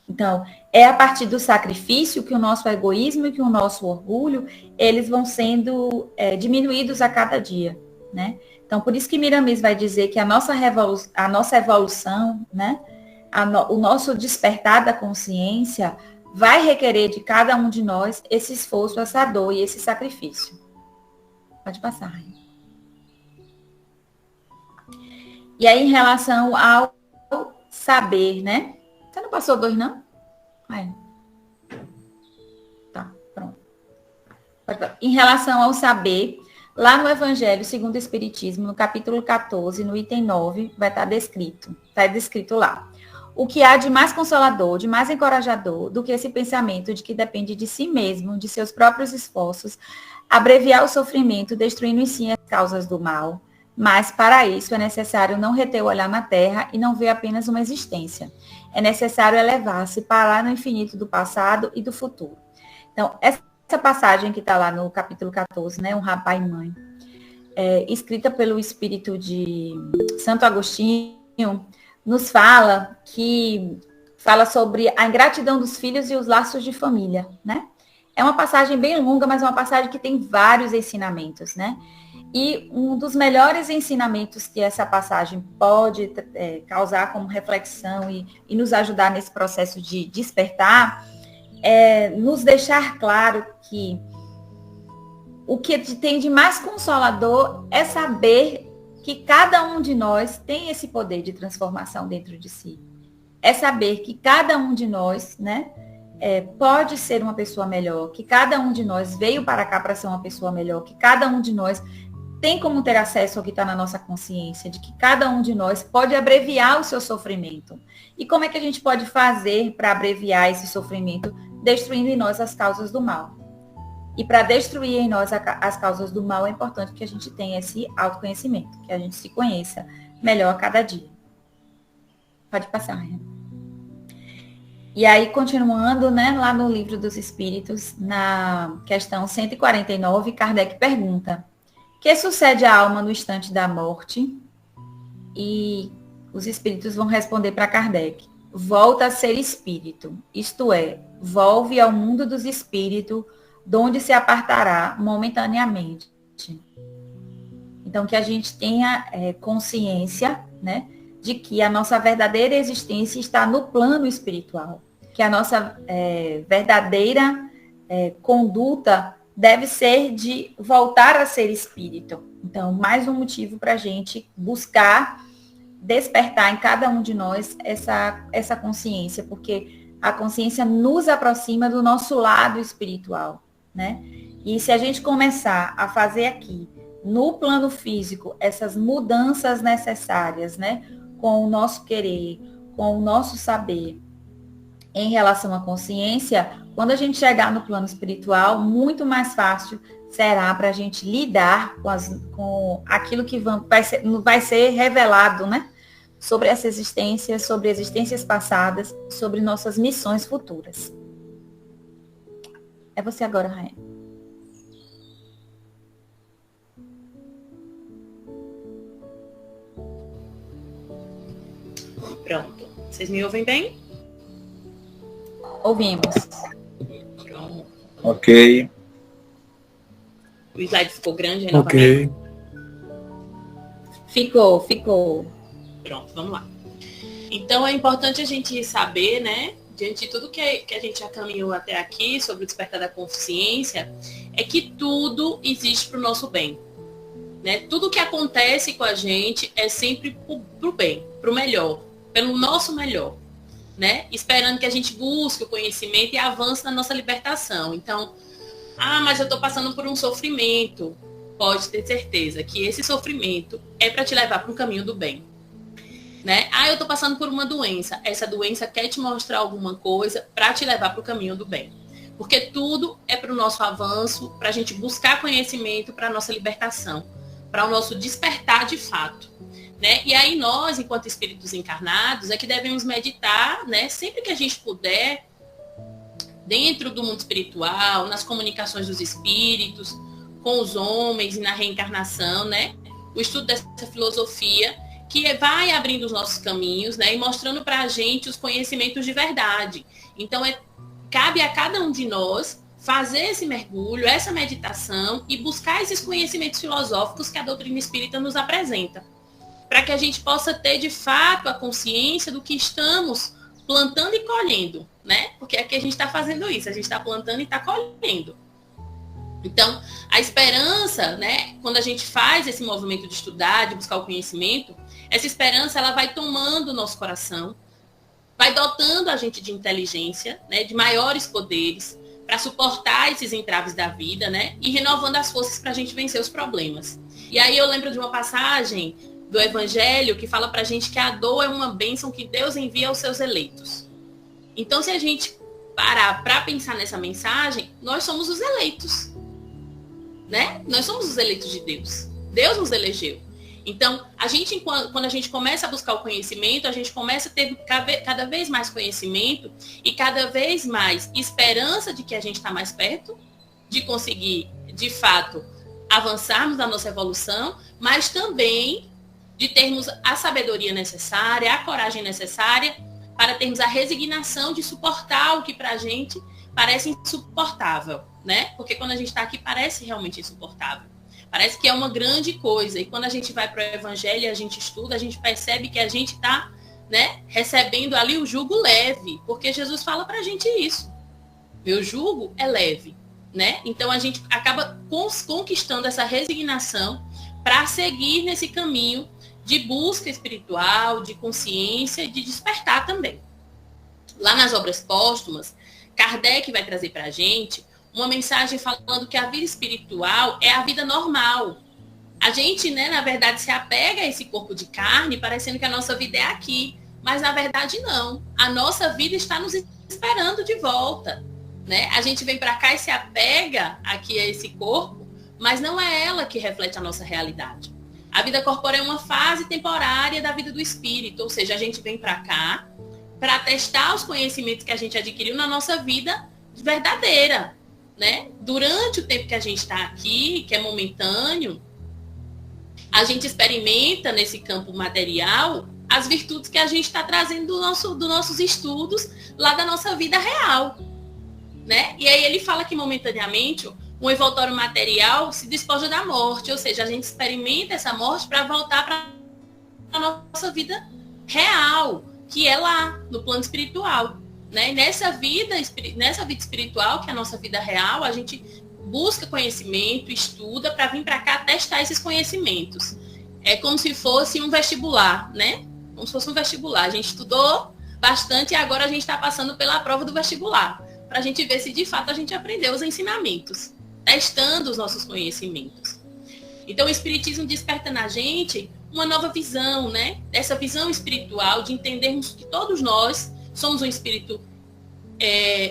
Então, é a partir do sacrifício que o nosso egoísmo e que o nosso orgulho, eles vão sendo diminuídos a cada dia, né? Então, por isso que Miramis vai dizer que a nossa evolução, né? O nosso despertar da consciência vai requerer de cada um de nós esse esforço, essa dor e esse sacrifício. Pode passar, Rainha. E aí, em relação ao saber, né? Você não passou 2, não? Tá, pronto. Em relação ao saber, lá no Evangelho segundo o Espiritismo, no capítulo 14, no item 9, vai estar descrito. Está descrito lá. O que há de mais consolador, de mais encorajador do que esse pensamento de que depende de si mesmo, de seus próprios esforços, abreviar o sofrimento, destruindo em si as causas do mal. Mas, para isso, é necessário não reter o olhar na terra e não ver apenas uma existência. É necessário elevar-se, parar no infinito do passado e do futuro. Então, essa passagem que está lá no capítulo 14, né, um rapaz e mãe, escrita pelo espírito de Santo Agostinho, nos fala sobre a ingratidão dos filhos e os laços de família, né? É uma passagem bem longa, mas é uma passagem que tem vários ensinamentos, né? E um dos melhores ensinamentos que essa passagem pode causar como reflexão e nos ajudar nesse processo de despertar é nos deixar claro que o que tem de mais consolador é saber que cada um de nós tem esse poder de transformação dentro de si. É saber que cada um de nós, né, pode ser uma pessoa melhor, que cada um de nós veio para cá para ser uma pessoa melhor, que cada um de nós tem como ter acesso ao que está na nossa consciência, de que cada um de nós pode abreviar o seu sofrimento. E como é que a gente pode fazer para abreviar esse sofrimento? Destruindo em nós as causas do mal. E para destruir em nós as causas do mal, é importante que a gente tenha esse autoconhecimento, que a gente se conheça melhor a cada dia. Pode passar, Rainha. E aí, continuando, né, lá no Livro dos Espíritos, na questão 149, Kardec pergunta: que sucede à alma no instante da morte? E os espíritos vão responder para Kardec: volta a ser espírito, isto é, volve ao mundo dos espíritos, donde se apartará momentaneamente. Então, que a gente tenha consciência, né, de que a nossa verdadeira existência está no plano espiritual, que a nossa verdadeira conduta deve ser de voltar a ser espírito. Então, mais um motivo para a gente buscar despertar em cada um de nós essa consciência, porque a consciência nos aproxima do nosso lado espiritual, né? E se a gente começar a fazer aqui, no plano físico, essas mudanças necessárias, né? Com o nosso querer, com o nosso saber, em relação à consciência, quando a gente chegar no plano espiritual, muito mais fácil será para a gente lidar com aquilo que vai ser revelado, né? Sobre essa existência, sobre existências passadas, sobre nossas missões futuras. É você agora, Rainha. Pronto. Vocês me ouvem bem? Ouvimos. Pronto. Ok. O slide ficou grande aí Ok. novamente? Ficou. Pronto, vamos lá. Então, é importante a gente saber, né, diante de tudo que a gente já caminhou até aqui sobre o despertar da consciência, é que tudo existe para o nosso bem. Né? Tudo que acontece com a gente é sempre para o bem, para o melhor, pelo nosso melhor. Né? Esperando que a gente busque o conhecimento e avance na nossa libertação. Então, mas eu estou passando por um sofrimento. Pode ter certeza que esse sofrimento é para te levar para um caminho do bem. Né? Eu estou passando por uma doença. Essa doença quer te mostrar alguma coisa para te levar para o caminho do bem. Porque tudo é para o nosso avanço, para a gente buscar conhecimento, para a nossa libertação, para o nosso despertar de fato. Né? E aí nós, enquanto espíritos encarnados, é que devemos meditar, né, sempre que a gente puder, dentro do mundo espiritual, nas comunicações dos espíritos, com os homens e na reencarnação, né? O estudo dessa filosofia que vai abrindo os nossos caminhos, né, e mostrando para a gente os conhecimentos de verdade. Então, cabe a cada um de nós fazer esse mergulho, essa meditação e buscar esses conhecimentos filosóficos que a doutrina espírita nos apresenta, para que a gente possa ter, de fato, a consciência do que estamos plantando e colhendo, né? Porque aqui a gente está fazendo isso, a gente está plantando e está colhendo. Então, a esperança, né, quando a gente faz esse movimento de estudar, de buscar o conhecimento, essa esperança ela vai tomando o nosso coração, vai dotando a gente de inteligência, né, de maiores poderes, para suportar esses entraves da vida, né, e renovando as forças para a gente vencer os problemas. E aí eu lembro de uma passagem do Evangelho que fala para a gente que a dor é uma bênção que Deus envia aos seus eleitos. Então, se a gente parar para pensar nessa mensagem, nós somos os eleitos. Né? Nós somos os eleitos de Deus. Deus nos elegeu. Então, quando a gente começa a buscar o conhecimento, a gente começa a ter cada vez mais conhecimento e cada vez mais esperança de que a gente está mais perto de conseguir, de fato, avançarmos na nossa evolução, mas também de termos a sabedoria necessária, a coragem necessária para termos a resignação de suportar o que para a gente parece insuportável, né? Porque quando a gente está aqui parece realmente insuportável. Parece que é uma grande coisa. E quando a gente vai para o Evangelho e a gente estuda, a gente percebe que a gente está, né, recebendo ali o jugo leve. Porque Jesus fala para a gente isso. Meu jugo é leve. Né? Então a gente acaba conquistando essa resignação para seguir nesse caminho de busca espiritual, de consciência e de despertar também. Lá nas obras póstumas, Kardec vai trazer para a gente uma mensagem falando que a vida espiritual é a vida normal. A gente, né, na verdade, se apega a esse corpo de carne, parecendo que a nossa vida é aqui. Mas, na verdade, não. A nossa vida está nos esperando de volta. Né? A gente vem para cá e se apega aqui a esse corpo, mas não é ela que reflete a nossa realidade. A vida corpórea é uma fase temporária da vida do espírito. Ou seja, a gente vem para cá para testar os conhecimentos que a gente adquiriu na nossa vida verdadeira. Né? Durante o tempo que a gente está aqui, que é momentâneo, a gente experimenta nesse campo material as virtudes que a gente está trazendo dos nossos estudos lá da nossa vida real. Né? E aí ele fala que momentaneamente um envoltório material se despoja da morte, ou seja, a gente experimenta essa morte para voltar para a nossa vida real, que é lá, no plano espiritual. Né? E nessa vida espiritual, que é a nossa vida real, a gente busca conhecimento, estuda para vir para cá testar esses conhecimentos. É como se fosse um vestibular, né? Como se fosse um vestibular. A gente estudou bastante e agora a gente está passando pela prova do vestibular, para a gente ver se de fato a gente aprendeu os ensinamentos, testando os nossos conhecimentos. Então o Espiritismo desperta na gente uma nova visão, né? Dessa visão espiritual, de entendermos que todos nós somos um espírito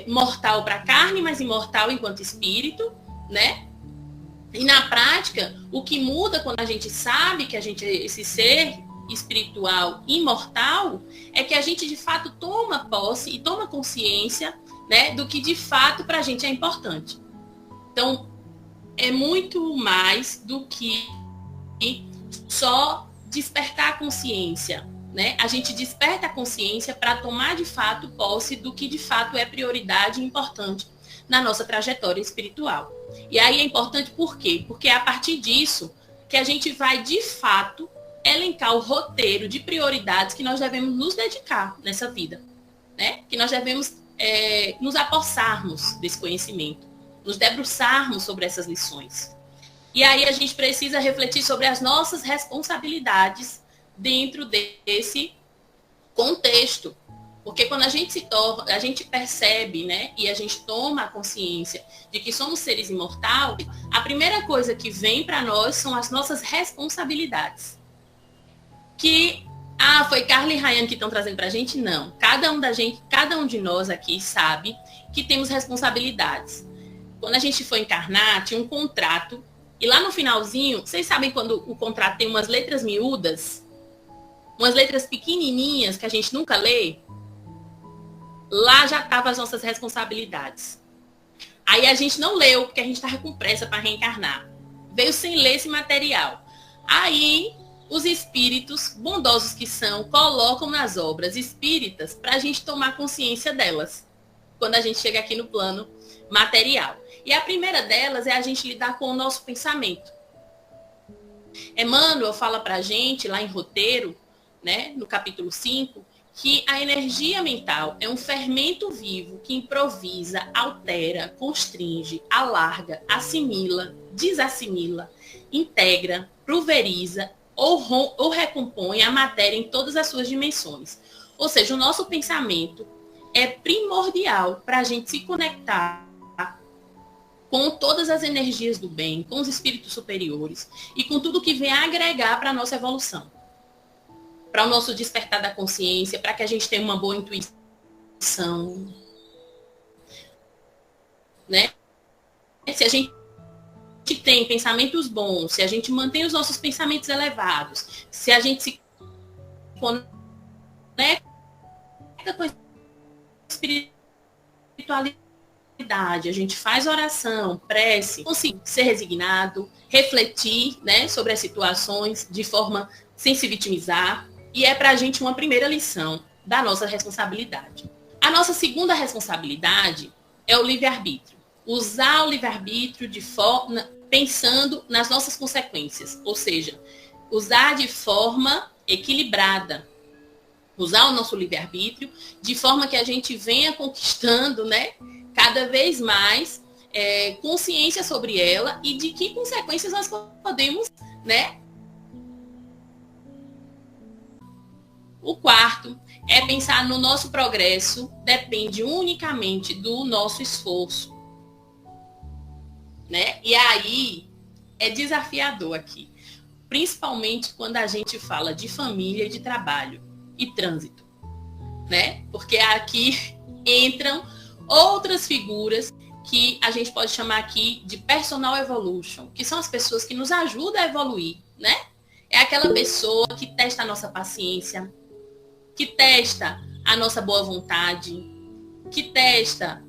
mortal para a carne, mas imortal enquanto espírito, né? E na prática, o que muda quando a gente sabe que a gente é esse ser espiritual imortal, é que a gente de fato toma posse e toma consciência, né, do que de fato para a gente é importante. Então, é muito mais do que só despertar a consciência, né? A gente desperta a consciência para tomar de fato posse do que de fato é prioridade e importante na nossa trajetória espiritual. E aí é importante por quê? Porque é a partir disso que a gente vai de fato elencar o roteiro de prioridades que nós devemos nos dedicar nessa vida, né? Que nós devemos nos apossarmos desse conhecimento, nos debruçarmos sobre essas lições. E aí a gente precisa refletir sobre as nossas responsabilidades dentro desse contexto. Porque quando a gente percebe, né, e a gente toma a consciência de que somos seres imortais, a primeira coisa que vem para nós são as nossas responsabilidades. Que, foi Carla e Rayane que estão trazendo para a gente? Não. Cada um de nós aqui sabe que temos responsabilidades. Quando a gente foi encarnar, tinha um contrato, e lá no finalzinho, vocês sabem quando o contrato tem umas letras miúdas? Umas letras pequenininhas que a gente nunca lê? Lá já estavam as nossas responsabilidades. Aí a gente não leu, porque a gente estava com pressa para reencarnar. Veio sem ler esse material. Aí os espíritos, bondosos que são, colocam nas obras espíritas para a gente tomar consciência delas, quando a gente chega aqui no plano material. E a primeira delas é a gente lidar com o nosso pensamento. Emmanuel fala para a gente, lá em Roteiro, né, no capítulo 5, que a energia mental é um fermento vivo que improvisa, altera, constringe, alarga, assimila, desassimila, integra, pulveriza ou recompõe a matéria em todas as suas dimensões. Ou seja, o nosso pensamento é primordial para a gente se conectar com todas as energias do bem, com os espíritos superiores e com tudo que vem agregar para a nossa evolução, para o nosso despertar da consciência, para que a gente tenha uma boa intuição, né? Se a gente tem pensamentos bons, se a gente mantém os nossos pensamentos elevados, se a gente se conecta com a espiritualidade, a gente faz oração, prece, conseguir ser resignado, refletir, né, sobre as situações de forma sem se vitimizar. E é para a gente uma primeira lição da nossa responsabilidade. A nossa segunda responsabilidade é o livre-arbítrio. Usar o livre-arbítrio de forma pensando nas nossas consequências, ou seja, usar de forma equilibrada, usar o nosso livre-arbítrio de forma que a gente venha conquistando, né, cada vez mais consciência sobre ela e de que consequências nós podemos, né. O quarto é pensar no nosso progresso depende unicamente do nosso esforço, né? E aí é desafiador aqui, principalmente quando a gente fala de família, de trabalho e trânsito, né? Porque aqui entram outras figuras que a gente pode chamar aqui de personal evolution, que são as pessoas que nos ajudam a evoluir, né? É aquela pessoa que testa a nossa paciência, que testa a nossa boa vontade, que testa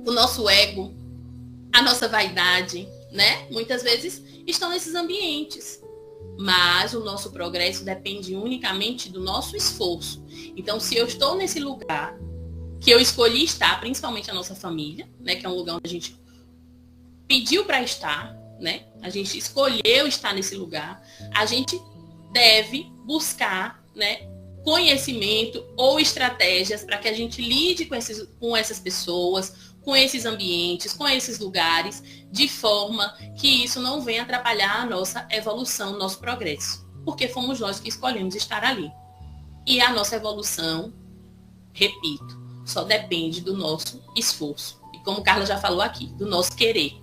o nosso ego, a nossa vaidade, né? Muitas vezes estão nesses ambientes, mas o nosso progresso depende unicamente do nosso esforço. Então, se eu estou nesse lugar, que eu escolhi estar, principalmente a nossa família, né, que é um lugar onde a gente pediu para estar, né? A gente escolheu estar nesse lugar. A gente deve buscar, né, conhecimento ou estratégias para que a gente lide com essas pessoas, com esses ambientes, com esses lugares, de forma que isso não venha atrapalhar a nossa evolução, nosso progresso. Porque fomos nós que escolhemos estar ali. E a nossa evolução, repito, só depende do nosso esforço. E como Carla já falou aqui, do nosso querer,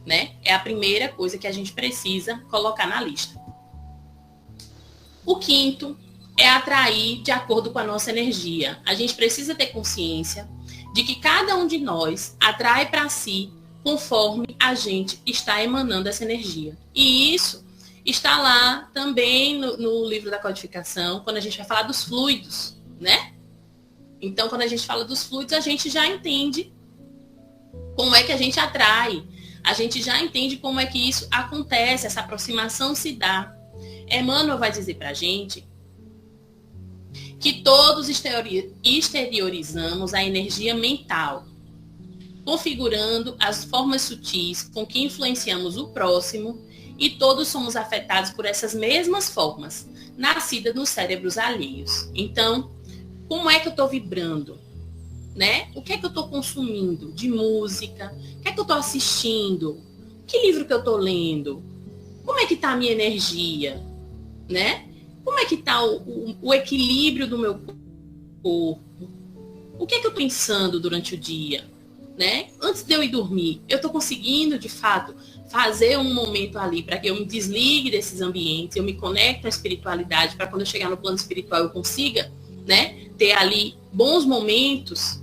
né? É a primeira coisa que a gente precisa colocar na lista. O quinto é atrair de acordo com a nossa energia. A gente precisa ter consciência de que cada um de nós atrai para si conforme a gente está emanando essa energia. E isso está lá também no livro da codificação, quando a gente vai falar dos fluidos, né? Então, quando a gente fala dos fluidos, a gente já entende como é que a gente atrai. A gente já entende como é que isso acontece, essa aproximação se dá. Emmanuel vai dizer para a gente que todos exteriorizamos a energia mental, configurando as formas sutis com que influenciamos o próximo, e todos somos afetados por essas mesmas formas, nascidas nos cérebros alheios. Então, como é que eu estou vibrando? Né? O que é que eu estou consumindo de música? O que é que eu estou assistindo? Que livro que eu estou lendo? Como é que está a minha energia? Né? Como é que está o equilíbrio do meu corpo? O que é que eu estou pensando durante o dia? Né? Antes de eu ir dormir, eu estou conseguindo, de fato, fazer um momento ali para que eu me desligue desses ambientes, eu me conecte à espiritualidade, para quando eu chegar no plano espiritual eu consiga, né, ter ali bons momentos,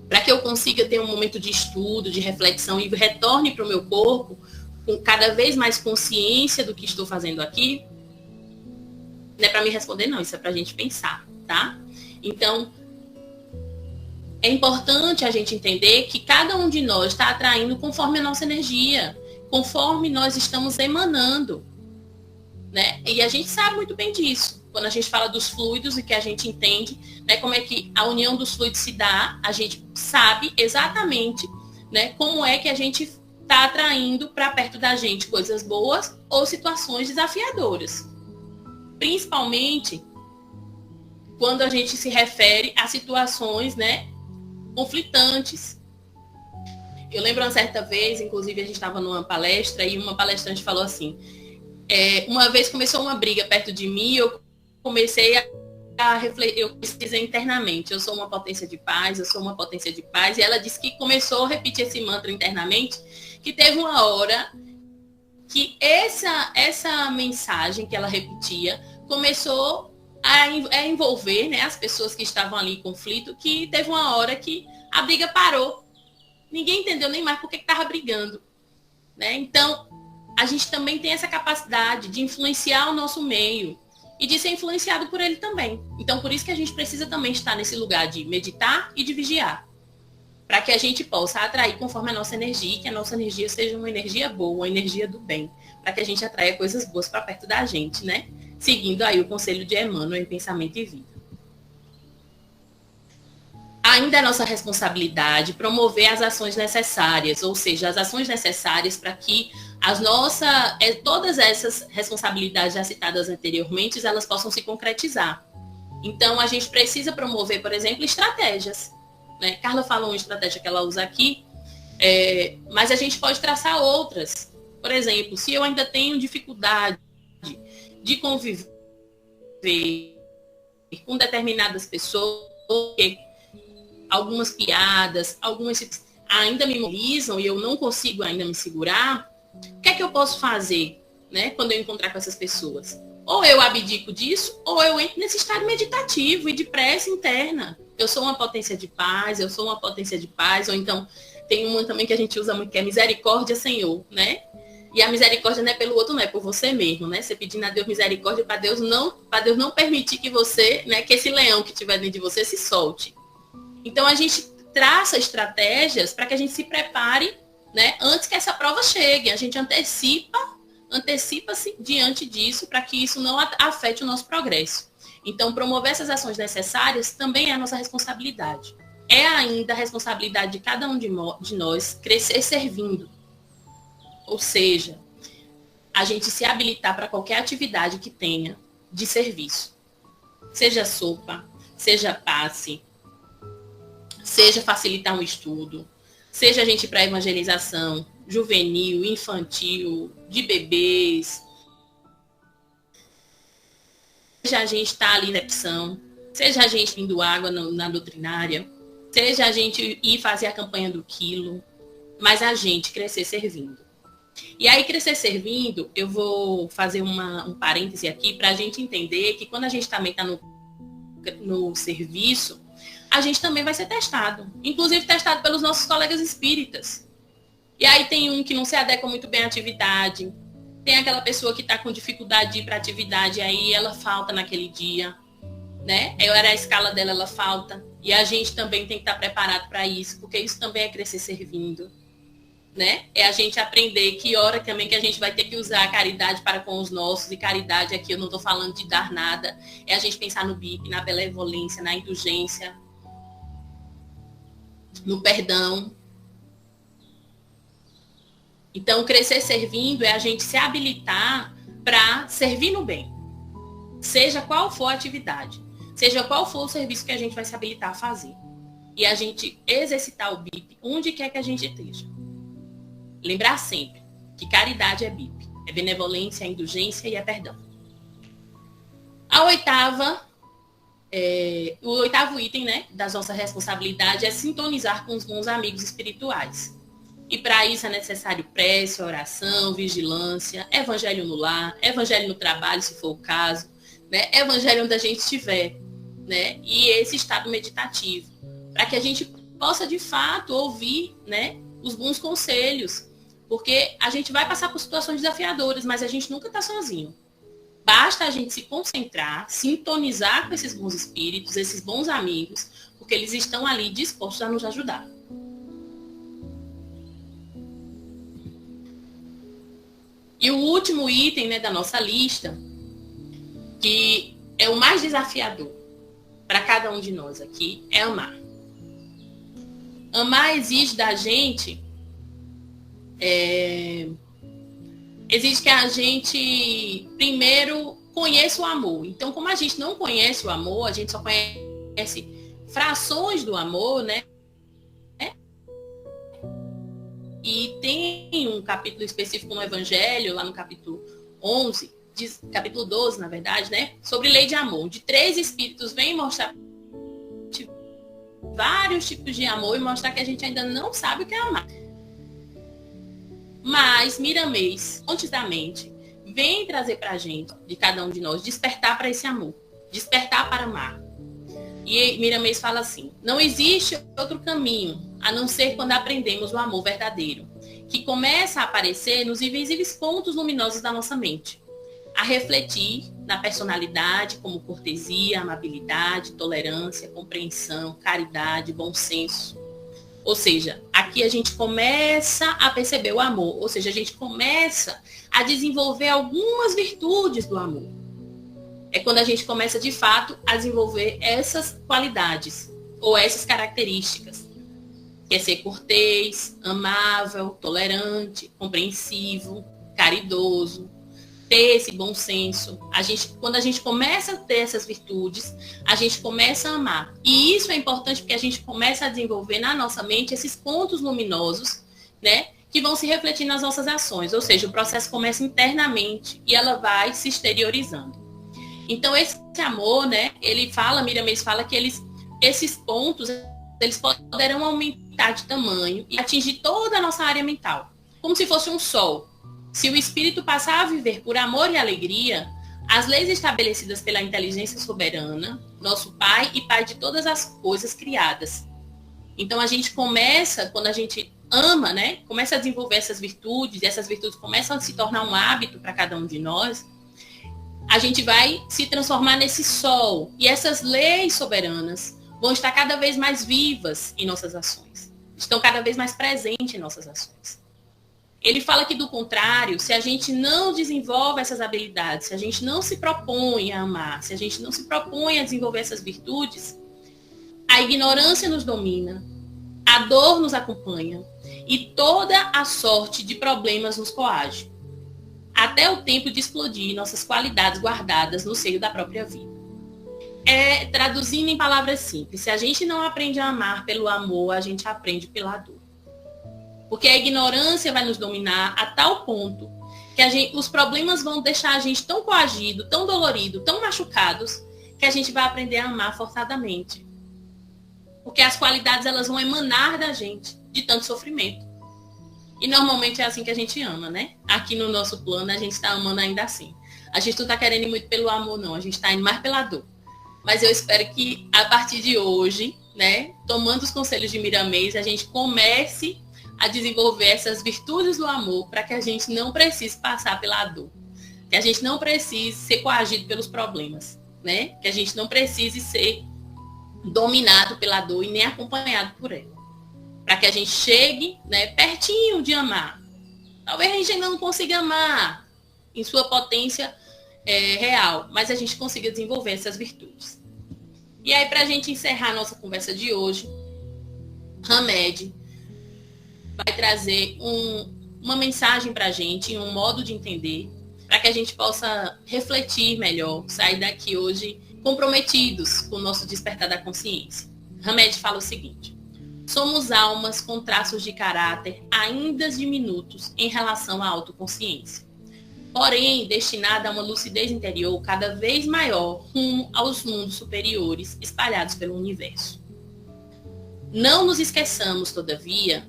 para que eu consiga ter um momento de estudo, de reflexão e retorne para o meu corpo com cada vez mais consciência do que estou fazendo aqui. Não é para me responder, não, isso é para a gente pensar, tá? Então, é importante a gente entender que cada um de nós está atraindo conforme a nossa energia, conforme nós estamos emanando, né? E a gente sabe muito bem disso. Quando a gente fala dos fluidos e que a gente entende, né, como é que a união dos fluidos se dá, a gente sabe exatamente, né, como é que a gente está atraindo para perto da gente coisas boas ou situações desafiadoras. Principalmente quando a gente se refere a situações, né, conflitantes. Eu lembro uma certa vez, inclusive a gente estava numa palestra e uma palestrante falou assim, uma vez começou uma briga perto de mim, eu comecei a refletir, eu pesquisei internamente, eu sou uma potência de paz, eu sou uma potência de paz, e ela disse que começou a repetir esse mantra internamente, que teve uma hora que essa mensagem que ela repetia começou a envolver, né, as pessoas que estavam ali em conflito, que teve uma hora que a briga parou. Ninguém entendeu nem mais por que estava brigando. Né? Então, a gente também tem essa capacidade de influenciar o nosso meio e de ser influenciado por ele também. Então, por isso que a gente precisa também estar nesse lugar de meditar e de vigiar, para que a gente possa atrair conforme a nossa energia, e que a nossa energia seja uma energia boa, uma energia do bem, para que a gente atraia coisas boas para perto da gente, né? Seguindo aí o conselho de Emmanuel em Pensamento e Vida. Ainda é nossa responsabilidade promover as ações necessárias, ou seja, as ações necessárias para que todas essas responsabilidades já citadas anteriormente, elas possam se concretizar. Então, a gente precisa promover, por exemplo, estratégias. Né? Carla falou uma estratégia que ela usa aqui, mas a gente pode traçar outras. Por exemplo, se eu ainda tenho dificuldade de conviver com determinadas pessoas, algumas piadas, algumas ainda me mobilizam e eu não consigo ainda me segurar, o que é que eu posso fazer, né, quando eu encontrar com essas pessoas? Ou eu abdico disso, ou eu entro nesse estado meditativo e de prece interna. Eu sou uma potência de paz, eu sou uma potência de paz, ou então tem uma também que a gente usa muito, que é misericórdia, Senhor, né? E a misericórdia não é pelo outro, não é por você mesmo, né? Você pedindo a Deus misericórdia para Deus não permitir que você, né, que esse leão que estiver dentro de você se solte. Então a gente traça estratégias para que a gente se prepare, né, antes que essa prova chegue. A gente antecipa-se diante disso para que isso não afete o nosso progresso. Então, promover essas ações necessárias também é a nossa responsabilidade. é ainda a responsabilidade de cada um de nós crescer servindo. Ou seja, a gente se habilitar para qualquer atividade que tenha de serviço. Seja sopa, seja passe, seja facilitar um estudo, seja a gente ir para evangelização juvenil, infantil, de bebês, seja a gente estar ali na opção, seja a gente indo água na doutrinária, seja a gente ir fazer a campanha do quilo, mas a gente crescer servindo. E aí, crescer servindo, eu vou fazer um parêntese aqui para a gente entender que quando a gente também está no serviço, a gente também vai ser testado. Inclusive testado pelos nossos colegas espíritas. E aí tem um que não se adequa muito bem à atividade. Tem aquela pessoa que está com dificuldade de ir para a atividade, aí ela falta naquele dia. Né? Era a escala dela, ela falta. E a gente também tem que estar preparado para isso, porque isso também é crescer servindo. Né? É a gente aprender que hora também que a gente vai ter que usar a caridade para com os nossos, e caridade aqui eu não estou falando de dar nada, é a gente pensar no BIP, na benevolência, na indulgência, no perdão. Então, crescer servindo é a gente se habilitar para servir no bem, seja qual for a atividade, seja qual for o serviço que a gente vai se habilitar a fazer, e a gente exercitar o BIP onde quer que a gente esteja. Lembrar sempre que caridade é BIP, é benevolência, é indulgência e é perdão. O oitavo item, né, da nossa responsabilidade é sintonizar com os bons amigos espirituais. E para isso é necessário prece, oração, vigilância, evangelho no lar, evangelho no trabalho, se for o caso, né, evangelho onde a gente estiver, né, e esse estado meditativo, para que a gente possa de fato ouvir, né, os bons conselhos. Porque a gente vai passar por situações desafiadoras, mas a gente nunca está sozinho. Basta a gente se concentrar, sintonizar com esses bons espíritos, esses bons amigos, porque eles estão ali dispostos a nos ajudar. E o último item, né, da nossa lista, que é o mais desafiador para cada um de nós aqui, é amar. Amar exige da gente... exige que a gente primeiro conheça o amor. Então, como a gente não conhece o amor, a gente só conhece frações do amor, né? E tem um capítulo específico no Evangelho, lá no capítulo 11, capítulo 12, na verdade, né? Sobre lei de amor, onde 3 espíritos vêm mostrar vários tipos de amor e mostrar que a gente ainda não sabe o que é amar. Mas Miramês, continuamente, vem trazer para a gente, de cada um de nós, despertar para esse amor, despertar para amar. E Miramês fala assim: não existe outro caminho a não ser quando aprendemos o amor verdadeiro, que começa a aparecer nos invisíveis pontos luminosos da nossa mente, a refletir na personalidade como cortesia, amabilidade, tolerância, compreensão, caridade, bom senso. Ou seja, aqui a gente começa a perceber o amor, ou seja, a gente começa a desenvolver algumas virtudes do amor. É quando a gente começa, de fato, a desenvolver essas qualidades, ou essas características. Que é ser cortês, amável, tolerante, compreensivo, caridoso, ter esse bom senso. Quando a gente começa a ter essas virtudes, a gente começa a amar. E isso é importante porque a gente começa a desenvolver na nossa mente esses pontos luminosos, né, que vão se refletir nas nossas ações. Ou seja, o processo começa internamente e ela vai se exteriorizando. Então, esse amor, né, Miramês fala que esses pontos, eles poderão aumentar de tamanho e atingir toda a nossa área mental. Como se fosse um sol. Se o espírito passar a viver por amor e alegria, as leis estabelecidas pela inteligência soberana, nosso Pai e Pai de todas as coisas criadas. Então a gente começa, quando a gente ama, né, começa a desenvolver essas virtudes, e essas virtudes começam a se tornar um hábito para cada um de nós, a gente vai se transformar nesse sol. E essas leis soberanas vão estar cada vez mais vivas em nossas ações. Estão cada vez mais presentes em nossas ações. Ele fala que, do contrário, se a gente não desenvolve essas habilidades, se a gente não se propõe a amar, se a gente não se propõe a desenvolver essas virtudes, a ignorância nos domina, a dor nos acompanha e toda a sorte de problemas nos coage, até o tempo de explodir nossas qualidades guardadas no seio da própria vida. Traduzindo em palavras simples, se a gente não aprende a amar pelo amor, a gente aprende pela dor. Porque a ignorância vai nos dominar a tal ponto que os problemas vão deixar a gente tão coagido, tão dolorido, tão machucados, que a gente vai aprender a amar forçadamente. Porque as qualidades elas vão emanar da gente, de tanto sofrimento. E normalmente é assim que a gente ama, né? Aqui no nosso plano a gente está amando ainda assim. A gente não está querendo ir muito pelo amor, não. A gente está indo mais pela dor. Mas eu espero que a partir de hoje, né, tomando os conselhos de Miramês, a gente comece a desenvolver essas virtudes do amor para que a gente não precise passar pela dor. Que a gente não precise ser coagido pelos problemas, né? Que a gente não precise ser dominado pela dor e nem acompanhado por ela. Para que a gente chegue, né, pertinho de amar. Talvez a gente ainda não consiga amar em sua potência real, mas a gente consiga desenvolver essas virtudes. E aí, para a gente encerrar a nossa conversa de hoje, Hamed vai trazer uma mensagem para a gente, um modo de entender, para que a gente possa refletir melhor, sair daqui hoje comprometidos com o nosso despertar da consciência. Hamed fala o seguinte: somos almas com traços de caráter ainda diminutos em relação à autoconsciência, porém destinada a uma lucidez interior cada vez maior rumo aos mundos superiores espalhados pelo universo. Não nos esqueçamos, todavia,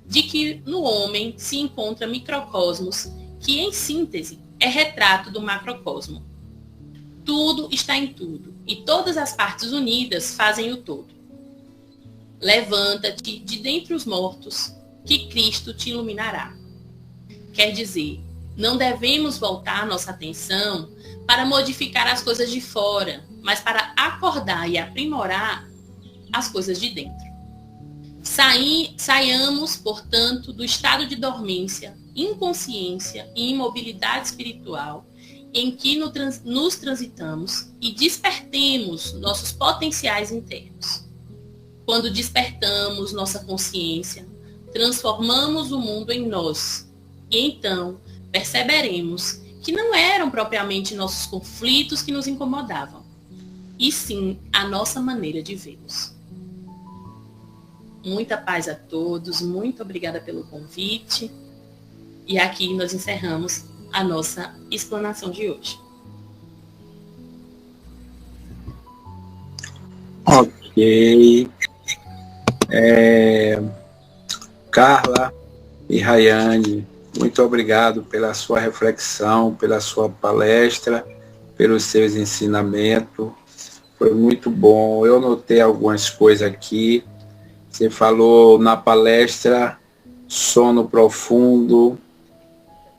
de que no homem se encontra microcosmos que, em síntese, é retrato do macrocosmo. Tudo está em tudo, e todas as partes unidas fazem o todo. Levanta-te de dentre os mortos, que Cristo te iluminará. Quer dizer, não devemos voltar nossa atenção para modificar as coisas de fora, mas para acordar e aprimorar as coisas de dentro. Saiamos, portanto, do estado de dormência, inconsciência e imobilidade espiritual em que nos transitamos e despertemos nossos potenciais internos. Quando despertamos nossa consciência, transformamos o mundo em nós e então perceberemos que não eram propriamente nossos conflitos que nos incomodavam, e sim a nossa maneira de vê-los. Muita paz a todos, muito obrigada pelo convite. E aqui nós encerramos a nossa explanação de hoje. Ok. Carla e Rayane, muito obrigado pela sua reflexão, pela sua palestra, pelos seus ensinamentos. Foi muito bom. Eu notei algumas coisas aqui. Você falou na palestra sono profundo,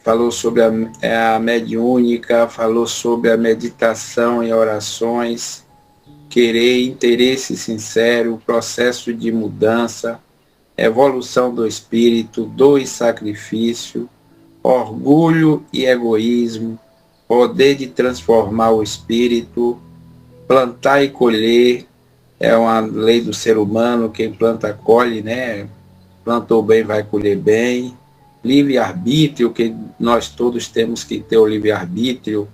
falou sobre a mediúnica, falou sobre a meditação e orações, querer, interesse sincero, processo de mudança, evolução do espírito, dor e sacrifício, orgulho e egoísmo, poder de transformar o espírito, plantar e colher. É uma lei do ser humano, quem planta colhe, né? Plantou bem, vai colher bem. Livre-arbítrio, que nós todos temos que ter o livre-arbítrio,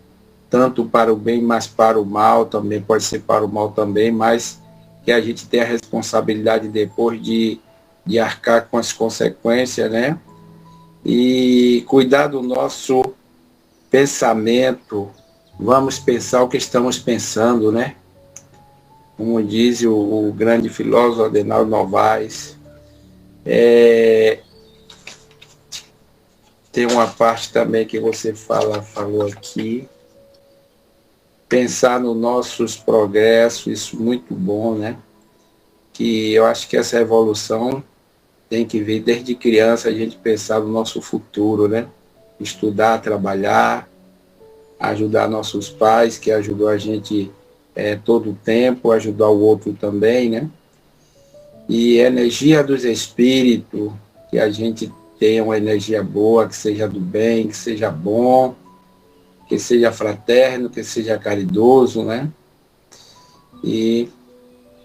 tanto para o bem, mas para o mal, também pode ser para o mal também, mas que a gente tem a responsabilidade depois de arcar com as consequências, né? E cuidar do nosso pensamento, vamos pensar o que estamos pensando, né? Como diz o grande filósofo Adenauer Novaes, tem uma parte também que você falou aqui, pensar nos nossos progressos, isso muito bom, né? Que eu acho que essa evolução tem que vir desde criança, a gente pensar no nosso futuro, né? Estudar, trabalhar, ajudar nossos pais, que ajudou a gente todo o tempo, ajudar o outro também, né? E energia dos espíritos, que a gente tenha uma energia boa, que seja do bem, que seja bom, que seja fraterno, que seja caridoso, né? E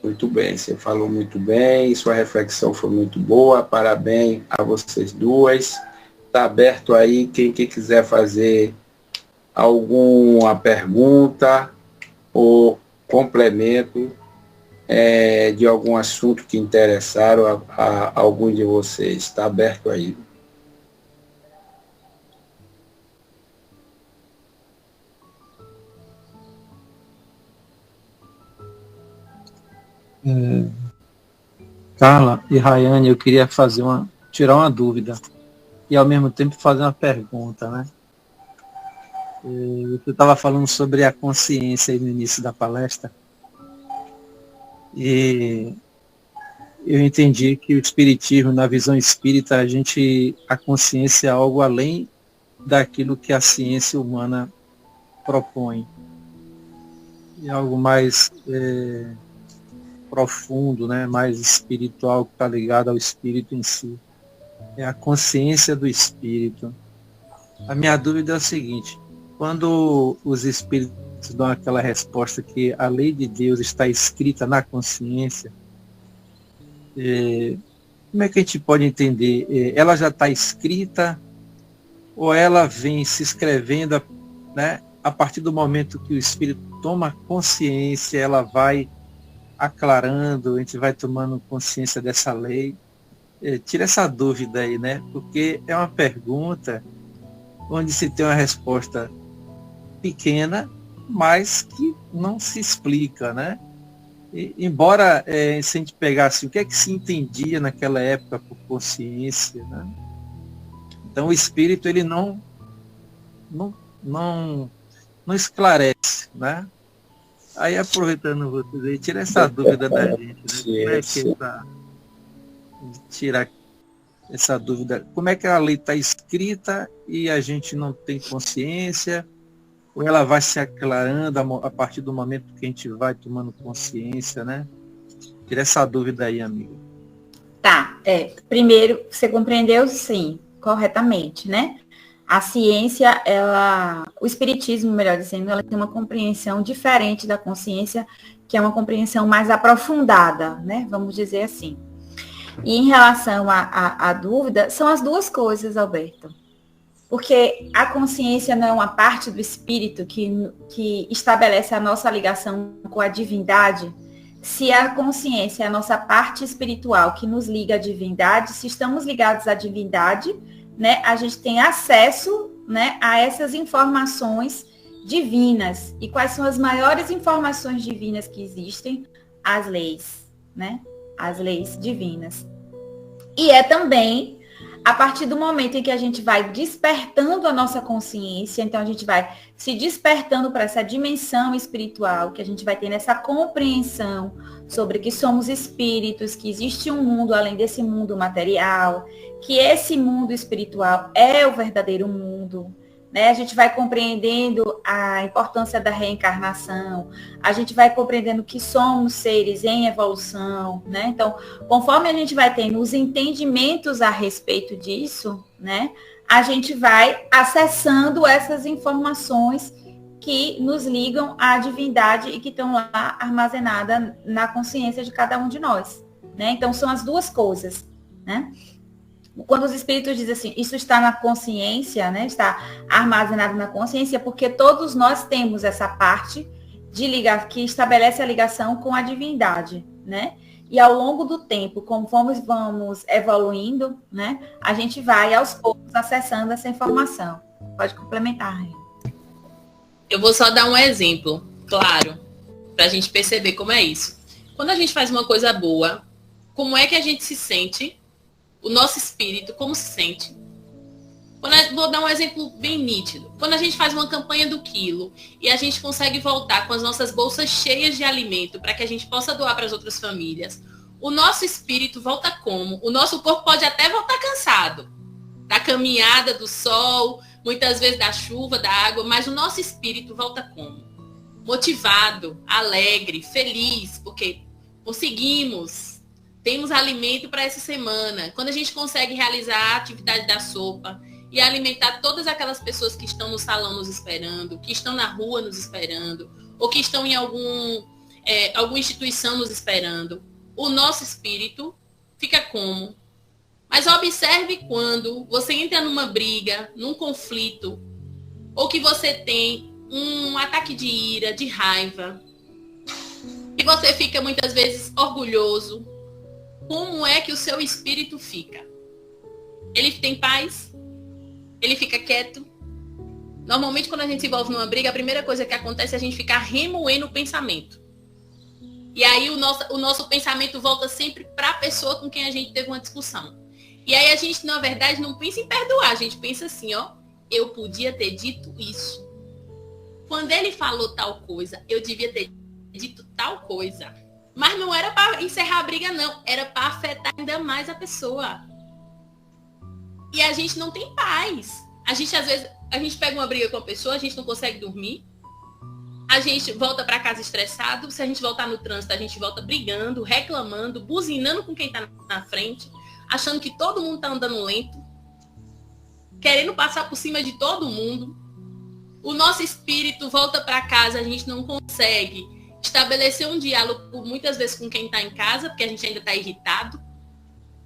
Muito bem, você falou muito bem, sua reflexão foi muito boa, parabéns a vocês duas. Está aberto aí, quem que quiser fazer alguma pergunta ou complemento de algum assunto que interessaram a algum de vocês. Está aberto aí. Carla e Rayane, eu queria tirar uma dúvida e ao mesmo tempo fazer uma pergunta, né? Você estava falando sobre a consciência aí no início da palestra e eu entendi que o espiritismo, na visão espírita, a consciência é algo além daquilo que a ciência humana propõe. É algo mais profundo, né? Mais espiritual, que está ligado ao espírito em si. É a consciência do espírito. A minha dúvida é a seguinte: quando os espíritos dão aquela resposta que a lei de Deus está escrita na consciência, como é que a gente pode entender? Ela já está escrita ou ela vem se escrevendo, né? A partir do momento que o espírito toma consciência, ela vai aclarando, a gente vai tomando consciência dessa lei. Tira essa dúvida aí, né? Porque é uma pergunta onde se tem uma resposta pequena, mas que não se explica, né? Embora se a gente pegasse o que é que se entendia naquela época por consciência, né? Então o espírito ele não esclarece, né? Aí aproveitando vocês aí, tira essa dúvida da gente, né? Como é que tirar essa dúvida? Como é que a lei está escrita e a gente não tem consciência? Ou ela vai se aclarando a partir do momento que a gente vai tomando consciência, né? Tira essa dúvida aí, amiga. Tá, primeiro, você compreendeu, sim, corretamente, né? A ciência, o espiritismo, melhor dizendo, ela tem uma compreensão diferente da consciência, que é uma compreensão mais aprofundada, né? Vamos dizer assim. E em relação à dúvida, são as duas coisas, Alberto. Porque a consciência não é uma parte do espírito que estabelece a nossa ligação com a divindade. Se a consciência é a nossa parte espiritual que nos liga à divindade, se estamos ligados à divindade, né, a gente tem acesso, né, a essas informações divinas. E quais são as maiores informações divinas que existem? As leis, né? As leis divinas. E é também a partir do momento em que a gente vai despertando a nossa consciência, então a gente vai se despertando para essa dimensão espiritual, que a gente vai tendo essa compreensão sobre que somos espíritos, que existe um mundo além desse mundo material, que esse mundo espiritual é o verdadeiro mundo, né? A gente vai compreendendo a importância da reencarnação, a gente vai compreendendo que somos seres em evolução, né? Então, conforme a gente vai tendo os entendimentos a respeito disso, né? A gente vai acessando essas informações que nos ligam à divindade e que estão lá armazenadas na consciência de cada um de nós, né? Então, são as duas coisas, né? Quando os espíritos dizem assim, isso está na consciência, né? Está armazenado na consciência, porque todos nós temos essa parte de ligar, que estabelece a ligação com a divindade, né? E ao longo do tempo, conforme vamos evoluindo, né? A gente vai aos poucos acessando essa informação. Pode complementar, Rainha. Eu vou só dar um exemplo, claro, para a gente perceber como é isso. Quando a gente faz uma coisa boa, como é que a gente se sente? O nosso espírito, como se sente? Vou dar um exemplo bem nítido. Quando a gente faz uma campanha do quilo e a gente consegue voltar com as nossas bolsas cheias de alimento para que a gente possa doar para as outras famílias, o nosso espírito volta como? O nosso corpo pode até voltar cansado da caminhada, do sol, muitas vezes da chuva, da água, mas o nosso espírito volta como? Motivado, alegre, feliz, porque conseguimos. Temos alimento para essa semana. Quando a gente consegue realizar a atividade da sopa e alimentar todas aquelas pessoas que estão no salão nos esperando, que estão na rua nos esperando, ou que estão em algum alguma instituição nos esperando, o nosso espírito fica como? Mas observe quando você entra numa briga, num conflito, ou que você tem um ataque de ira, de raiva, e você fica muitas vezes orgulhoso, como é que o seu espírito fica? Ele tem paz? Ele fica quieto? Normalmente, quando a gente se envolve numa briga, a primeira coisa que acontece é a gente ficar remoendo o pensamento. E aí o nosso pensamento volta sempre para a pessoa com quem a gente teve uma discussão. E aí a gente, na verdade, não pensa em perdoar. A gente pensa assim, ó, eu podia ter dito isso. Quando ele falou tal coisa, eu devia ter dito tal coisa. Mas não era para encerrar a briga, não. Era para afetar ainda mais a pessoa. E a gente não tem paz. A gente, às vezes, a gente pega uma briga com a pessoa, a gente não consegue dormir. A gente volta para casa estressado. Se a gente voltar no trânsito, a gente volta brigando, reclamando, buzinando com quem está na frente, achando que todo mundo está andando lento, querendo passar por cima de todo mundo. O nosso espírito volta para casa, a gente não consegue estabelecer um diálogo muitas vezes com quem está em casa, porque a gente ainda está irritado.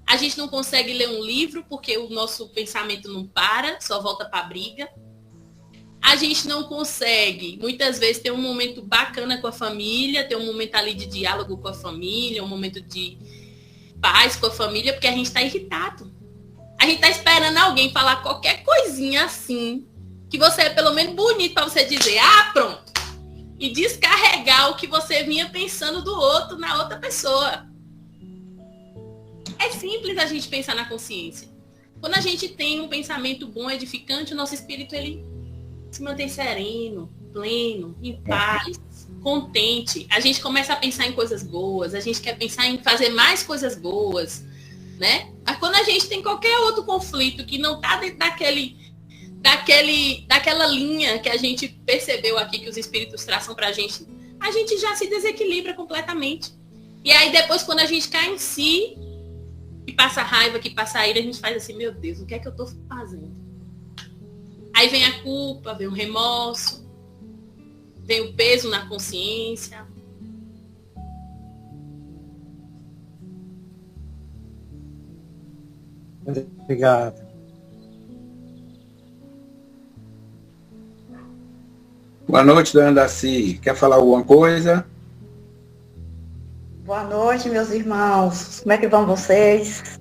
A gente não consegue ler um livro, porque o nosso pensamento não para, só volta para a briga. A gente não consegue, muitas vezes, ter um momento bacana com a família, ter um momento ali de diálogo com a família, um momento de paz com a família, porque a gente está irritado. A gente está esperando alguém falar qualquer coisinha assim, que você é pelo menos bonito para você dizer, ah, pronto. E descarregar o que você vinha pensando do outro na outra pessoa. É simples a gente pensar na consciência. Quando a gente tem um pensamento bom, edificante, o nosso espírito, ele se mantém sereno, pleno, em paz, contente. A gente começa a pensar em coisas boas, a gente quer pensar em fazer mais coisas boas, né? Mas quando a gente tem qualquer outro conflito que não está dentro daquela linha que a gente percebeu aqui, que os espíritos traçam para a gente já se desequilibra completamente. E aí depois, quando a gente cai em si, que passa raiva, que passa ira, a gente faz assim, meu Deus, o que é que eu estou fazendo? Aí vem a culpa, vem o remorso, vem o peso na consciência. Obrigado. Boa noite, dona Daci. Quer falar alguma coisa? Boa noite, meus irmãos. Como é que vão vocês?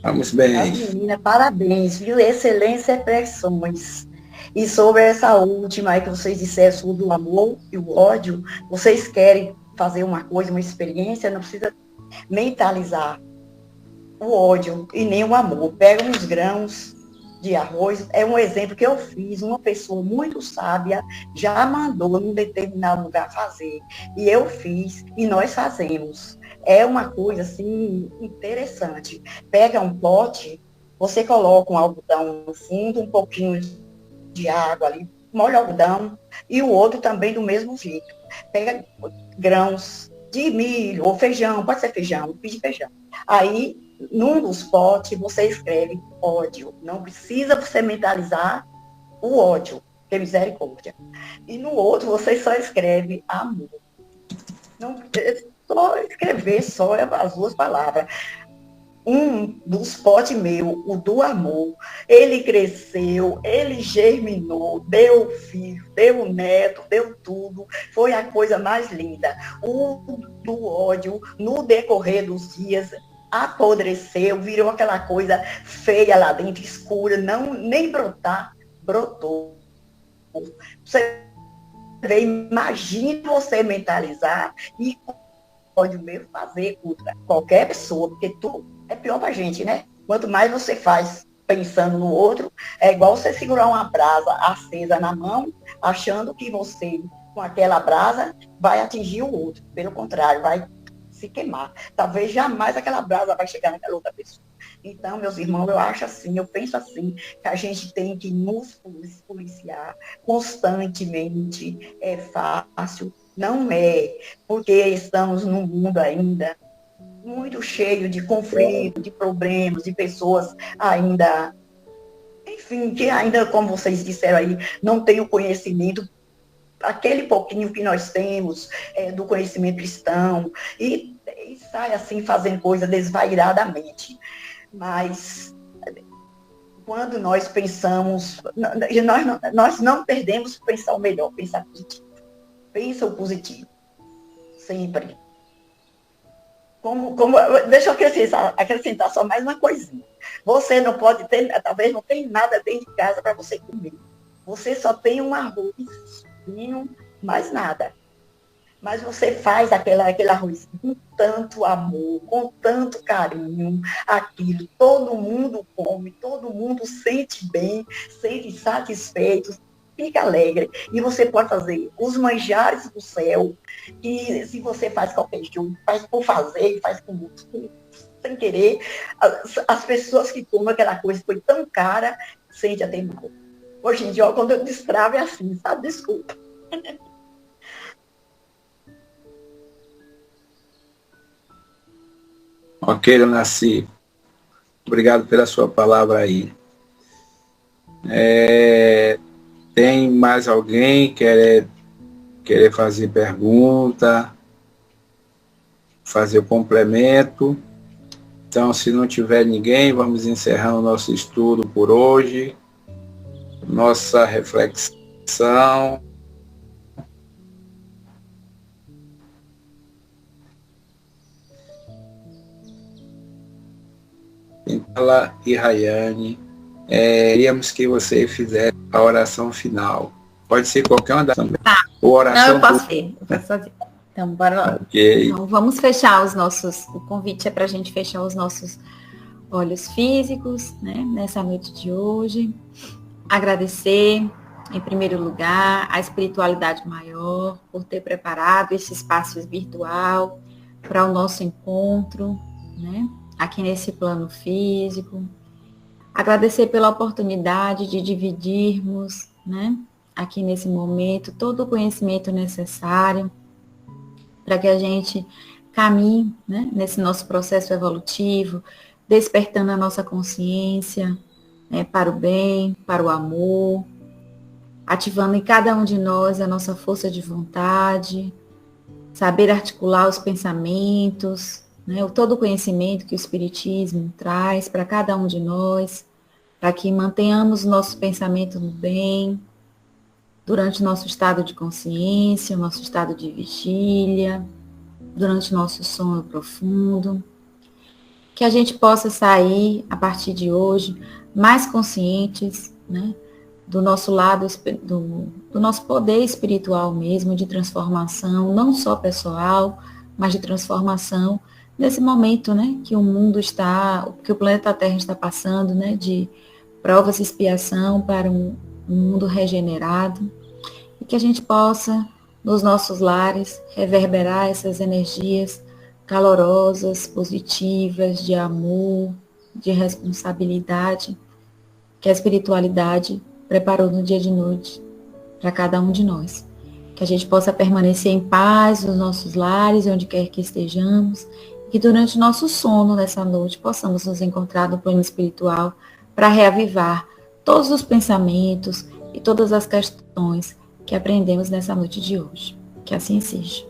Vamos bem. As meninas, parabéns, viu? Excelentes expressões. E sobre essa última aí que vocês disseram sobre o amor e o ódio, vocês querem fazer uma coisa, uma experiência, não precisa mentalizar o ódio e nem o amor. Pega uns grãos de arroz, é um exemplo que eu fiz, uma pessoa muito sábia já mandou num determinado lugar fazer, e eu fiz, e nós fazemos. É uma coisa, assim, interessante. Pega um pote, você coloca um algodão no fundo, um pouquinho de água ali, molha o algodão, e o outro também do mesmo jeito. Pega grãos de milho ou feijão, pode ser feijão, de feijão. Aí, num dos potes, você escreve ódio. Não precisa você mentalizar o ódio, que é misericórdia. E no outro, você só escreve amor. Não só escrever só as duas palavras. Um dos potes meu, o do amor, ele cresceu, ele germinou, deu filho, deu neto, deu tudo. Foi a coisa mais linda. O do ódio, no decorrer dos dias, apodreceu, virou aquela coisa feia lá dentro, escura, nem brotar, brotou. Você vê, imagine você mentalizar e pode mesmo fazer contra qualquer pessoa, porque tudo é pior pra gente, né? Quanto mais você faz pensando no outro, é igual você segurar uma brasa acesa na mão, achando que você, com aquela brasa, vai atingir o outro. Pelo contrário, vai se queimar. Talvez jamais aquela brasa vai chegar naquela outra pessoa. Então, meus irmãos, eu acho assim, eu penso assim, que a gente tem que nos policiar constantemente. É fácil? Não é, porque estamos num mundo ainda muito cheio de conflito, de problemas, de pessoas ainda, enfim, que ainda, como vocês disseram aí, não têm o conhecimento aquele pouquinho que nós temos do conhecimento cristão, e sai assim fazendo coisa desvairadamente. Mas quando nós pensamos, nós não perdemos pensar o melhor, pensar positivo. Pensa o positivo, sempre. Deixa eu acrescentar só mais uma coisinha. Você não pode ter, talvez não tenha nada dentro de casa para você comer. Você só tem um arroz, mais nada. Mas você faz aquele arroz com tanto amor, com tanto carinho, aquilo, todo mundo come, todo mundo sente bem, sente satisfeito, fica alegre. E você pode fazer os manjares do céu, e se você faz qualquer jogo, faz por fazer, faz sem querer, as pessoas que comem aquela coisa que foi tão cara, sente até mal. Hoje em dia, quando eu destravo é assim, sabe? Desculpa. Ok, dona Si. Obrigado pela sua palavra aí. Tem mais alguém querer fazer pergunta, fazer o complemento? Então, se não tiver ninguém, vamos encerrar o nosso estudo por hoje. Nossa reflexão. Ela e Rayane, queríamos que você fizesse a oração final. Pode ser qualquer uma das também. Tá. Oração. Não, eu posso fazer. Então, bora lá. Okay. Então, vamos fechar o convite é para a gente fechar os nossos olhos físicos, né, nessa noite de hoje. Agradecer, em primeiro lugar, a espiritualidade maior por ter preparado esse espaço virtual para o nosso encontro, né, aqui nesse plano físico. Agradecer pela oportunidade de dividirmos, né, aqui nesse momento, todo o conhecimento necessário para que a gente caminhe, né, nesse nosso processo evolutivo, despertando a nossa consciência, né, para o bem, para o amor, ativando em cada um de nós a nossa força de vontade, saber articular os pensamentos, né, todo o conhecimento que o Espiritismo traz para cada um de nós, para que mantenhamos o nosso pensamento no bem, durante o nosso estado de consciência, o nosso estado de vigília, durante o nosso sono profundo. Que a gente possa sair, a partir de hoje, mais conscientes, né, do nosso lado, do nosso poder espiritual mesmo, de transformação, não só pessoal, mas de transformação nesse momento, né, que o mundo que o planeta Terra está passando, né, de provas e expiação para um mundo regenerado, e que a gente possa, nos nossos lares, reverberar essas energias calorosas, positivas, de amor, de responsabilidade, que a espiritualidade preparou no dia de noite para cada um de nós. Que a gente possa permanecer em paz nos nossos lares, onde quer que estejamos, e que durante o nosso sono nessa noite possamos nos encontrar no plano espiritual para reavivar todos os pensamentos e todas as questões que aprendemos nessa noite de hoje. Que assim seja.